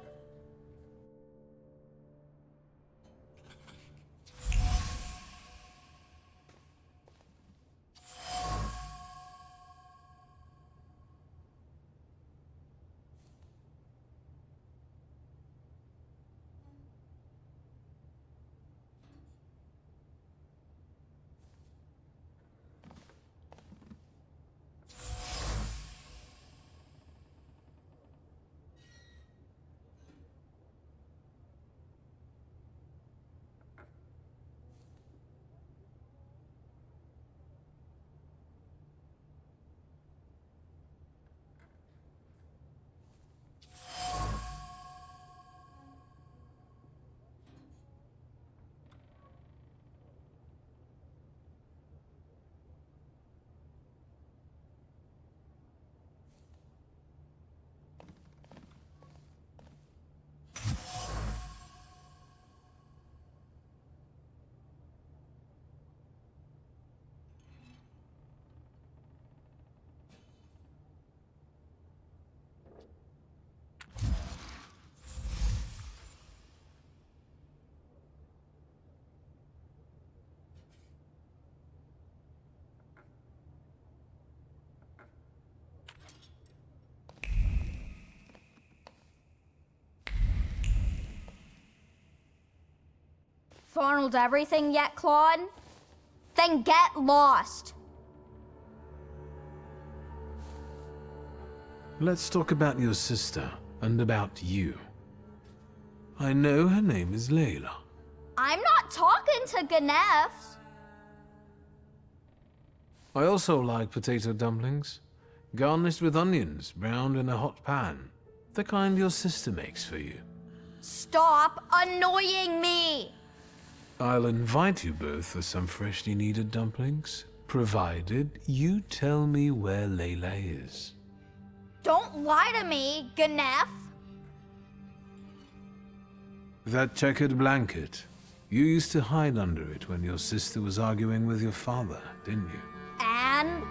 Fondled everything yet, Claude? Then get lost. Let's talk about your sister and about you. I know her name is Layla. I'm not talking to Ganefs. I also like potato dumplings, garnished with onions, browned in a hot pan. The kind your sister makes for you. Stop annoying me! I'll invite you both for some freshly kneaded dumplings, provided you tell me where Layla is. Don't lie to me, Ganef. That checkered blanket. You used to hide under it when your sister was arguing with your father, didn't you? And?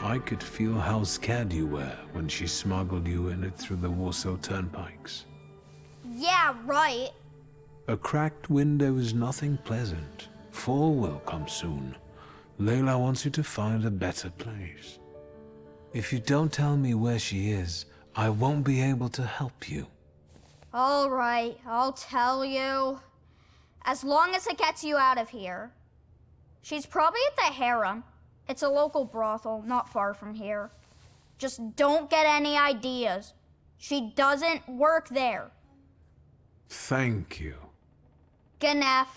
I could feel how scared you were when she smuggled you in it through the Warsaw turnpikes. Yeah, right. A cracked window is nothing pleasant. Fall will come soon. Layla wants you to find a better place. If you don't tell me where she is, I won't be able to help you. All right, I'll tell you. As long as it gets you out of here. She's probably at the harem. It's a local brothel, not far from here. Just don't get any ideas. She doesn't work there. Thank you. Ganef.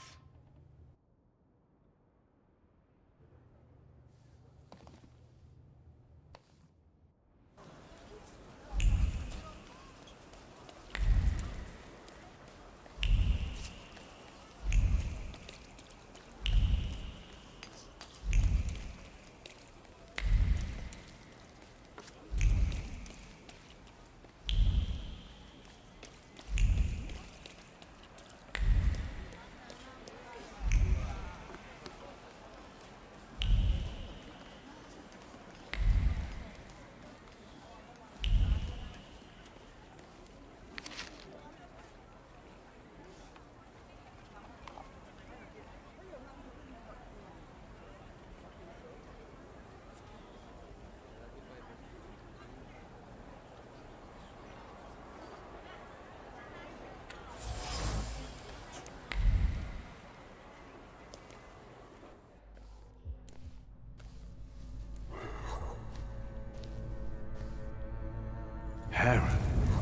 Harem,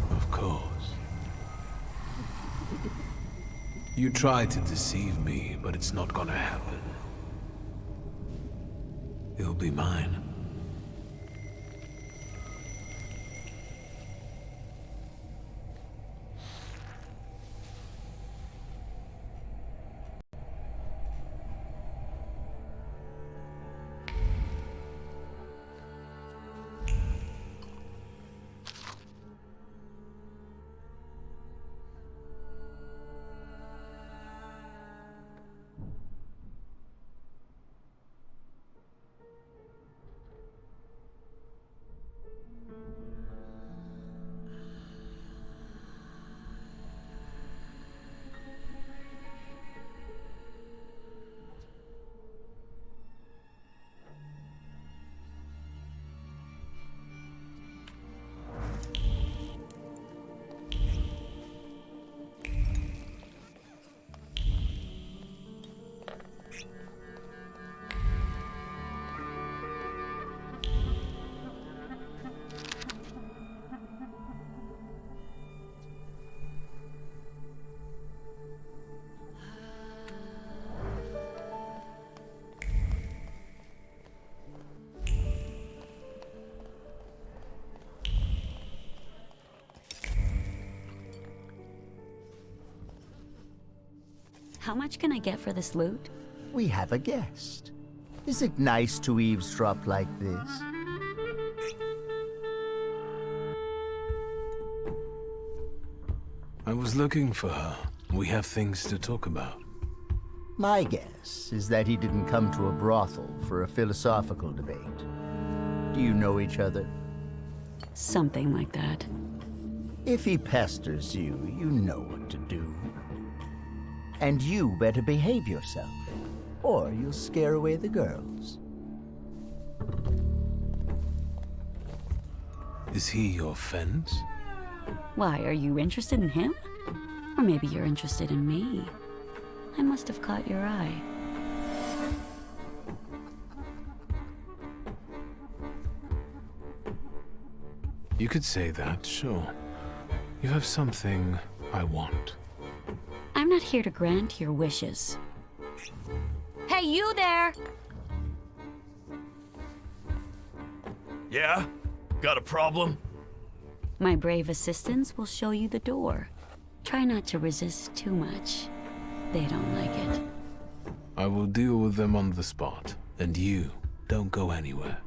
of course. You tried to deceive me, but it's not gonna happen. You'll be mine. How much can I get for this loot? We have a guest. Is it nice to eavesdrop like this? I was looking for her. We have things to talk about. My guess is that he didn't come to a brothel for a philosophical debate. Do you know each other? Something like that. If he pesters you, you know what to do. And you better behave yourself, or you'll scare away the girls. Is he your fence? Why, are you interested in him? Or maybe you're interested in me? I must have caught your eye. You could say that, sure. You have something I want. I'm not here to grant your wishes. Hey, you there! Yeah? Got a problem? My brave assistants will show you the door. Try not to resist too much. They don't like it. I will deal with them on the spot, and you don't go anywhere.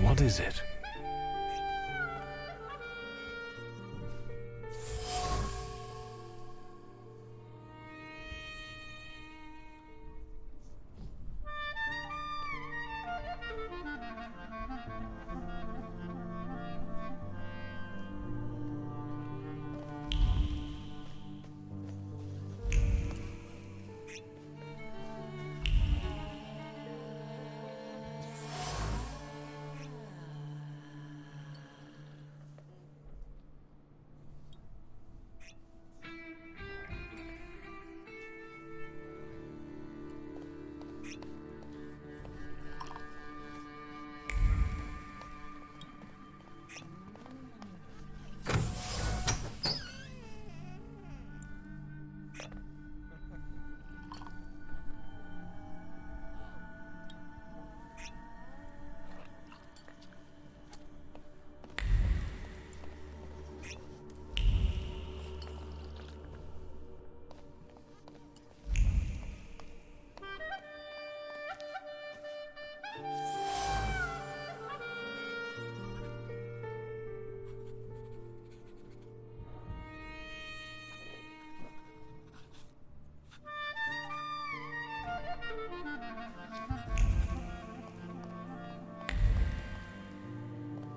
What is it?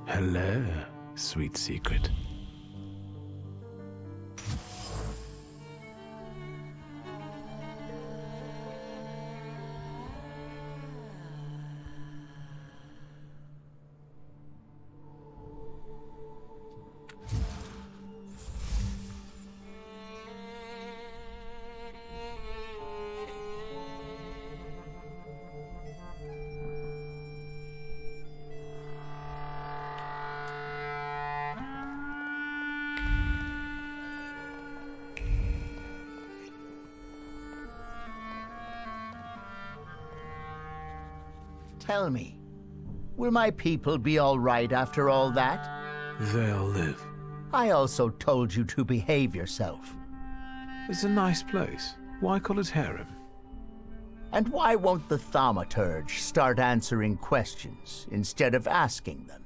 Hello, sweet secret. Tell me, will my people be all right after all that? They'll live. I also told you to behave yourself. It's a nice place. Why call it harem? And why won't the Thaumaturge start answering questions instead of asking them?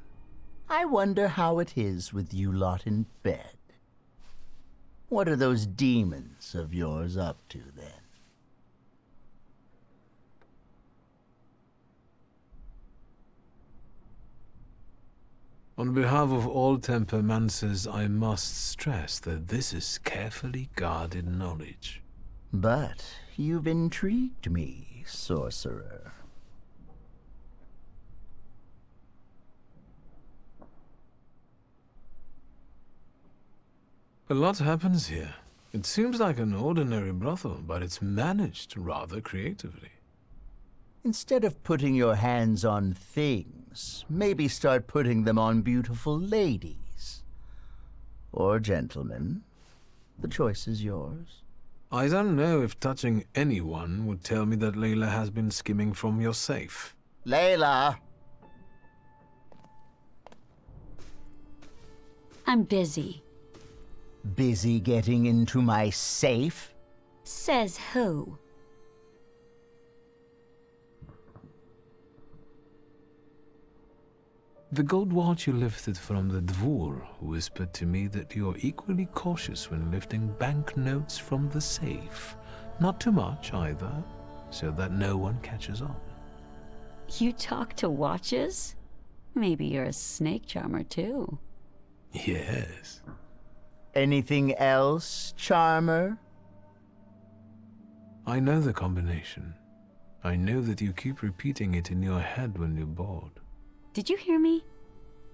I wonder how it is with you lot in bed. What are those demons of yours up to then? On behalf of all temperamancers, I must stress that this is carefully guarded knowledge. But you've intrigued me, sorcerer. A lot happens here. It seems like an ordinary brothel, but it's managed rather creatively. Instead of putting your hands on things, maybe start putting them on beautiful ladies. Or gentlemen. The choice is yours. I don't know if touching anyone would tell me that Layla has been skimming from your safe. Layla! I'm busy. Busy getting into my safe? Says who? The gold watch you lifted from the dvor whispered to me that you're equally cautious when lifting banknotes from the safe. Not too much, either, so that no one catches on. You talk to watches? Maybe you're a snake charmer, too. Yes. Anything else, charmer? I know the combination. I know that you keep repeating it in your head when you're bored. Did you hear me?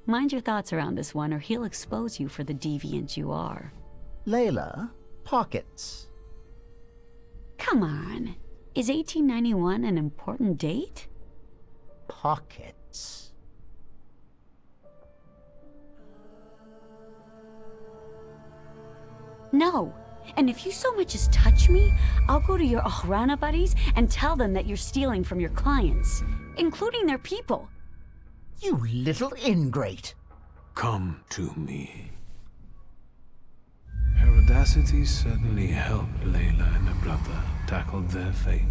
Mind your thoughts around this one, or he'll expose you for the deviant you are. Layla, pockets. Come on. Is 1891 an important date? Pockets. No. And if you so much as touch me, I'll go to your Ohrana buddies and tell them that you're stealing from your clients, including their people. You little ingrate! Come to me. Her audacity certainly helped Layla and her brother tackle their fate.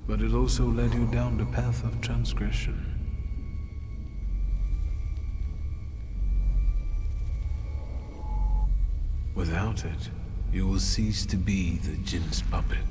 But it also led you down the path of transgression. Without it, you will cease to be the Djinn's puppet.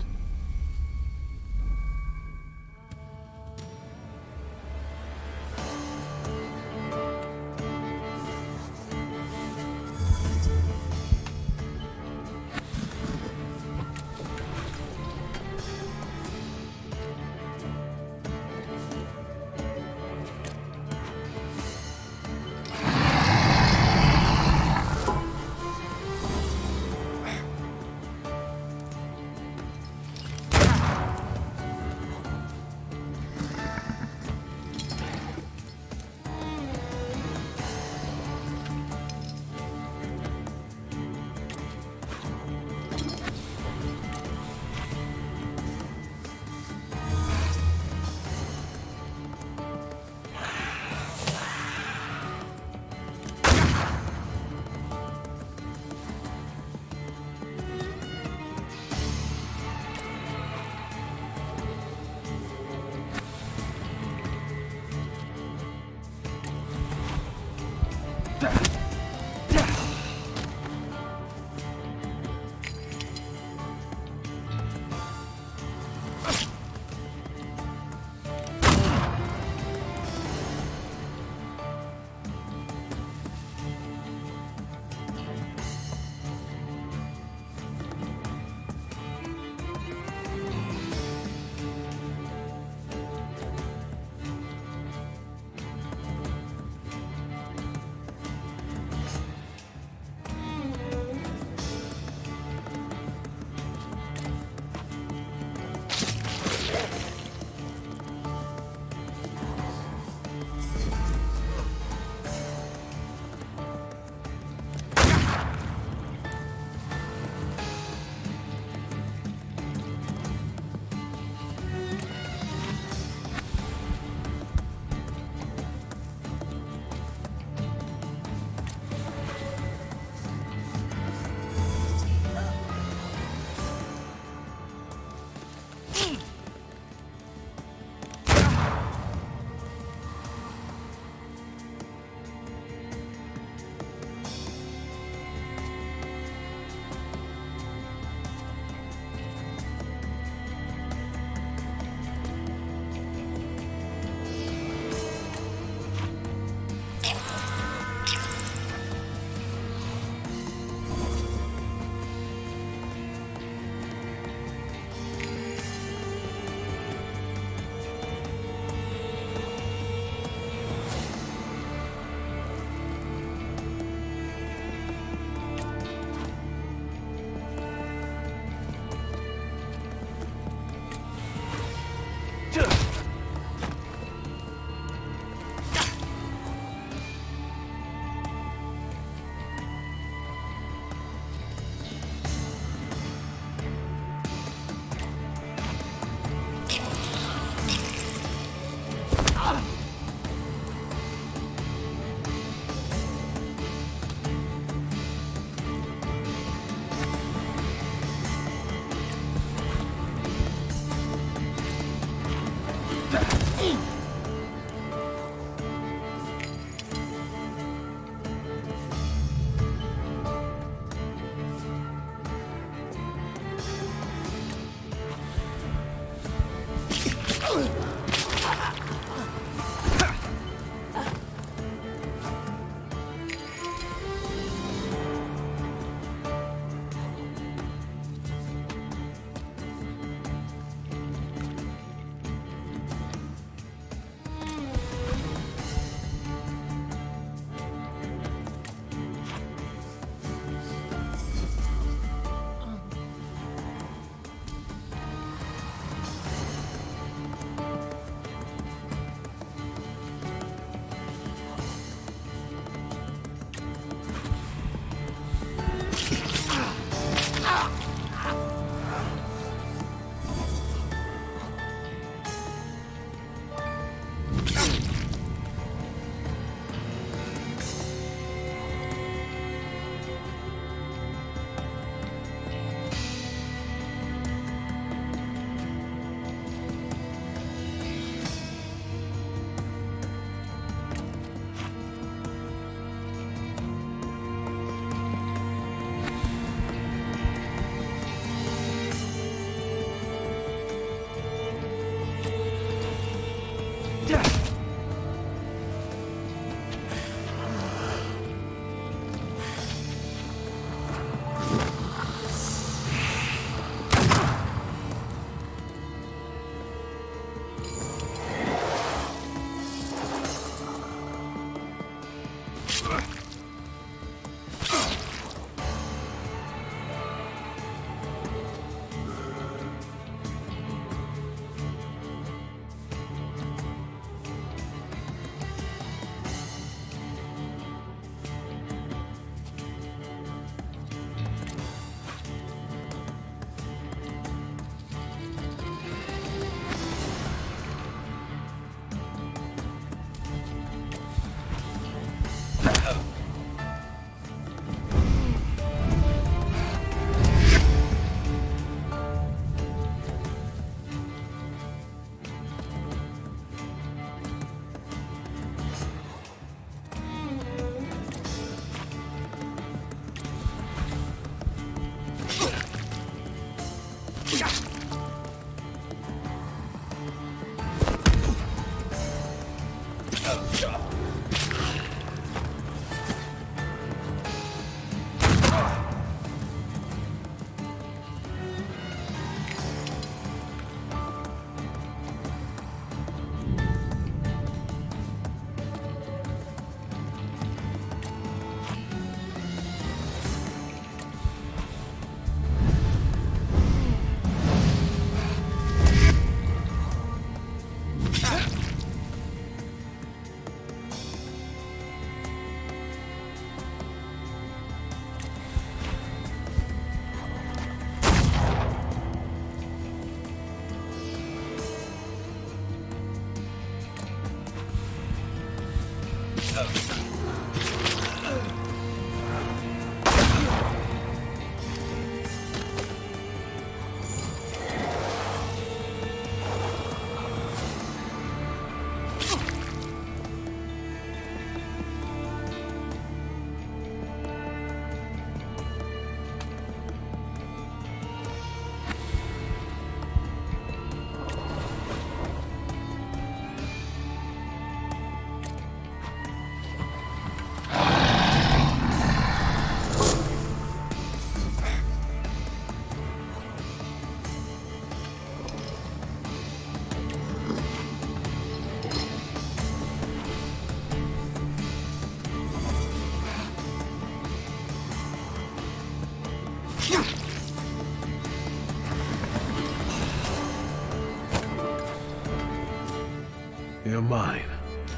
You're mine,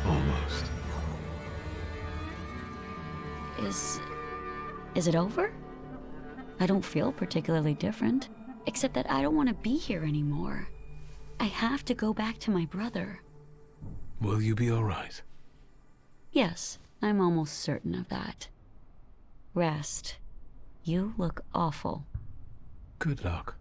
almost. Is it over? I don't feel particularly different, except that I don't want to be here anymore. I have to go back to my brother. Will you be all right? Yes, I'm almost certain of that. Rest. You look awful. Good luck.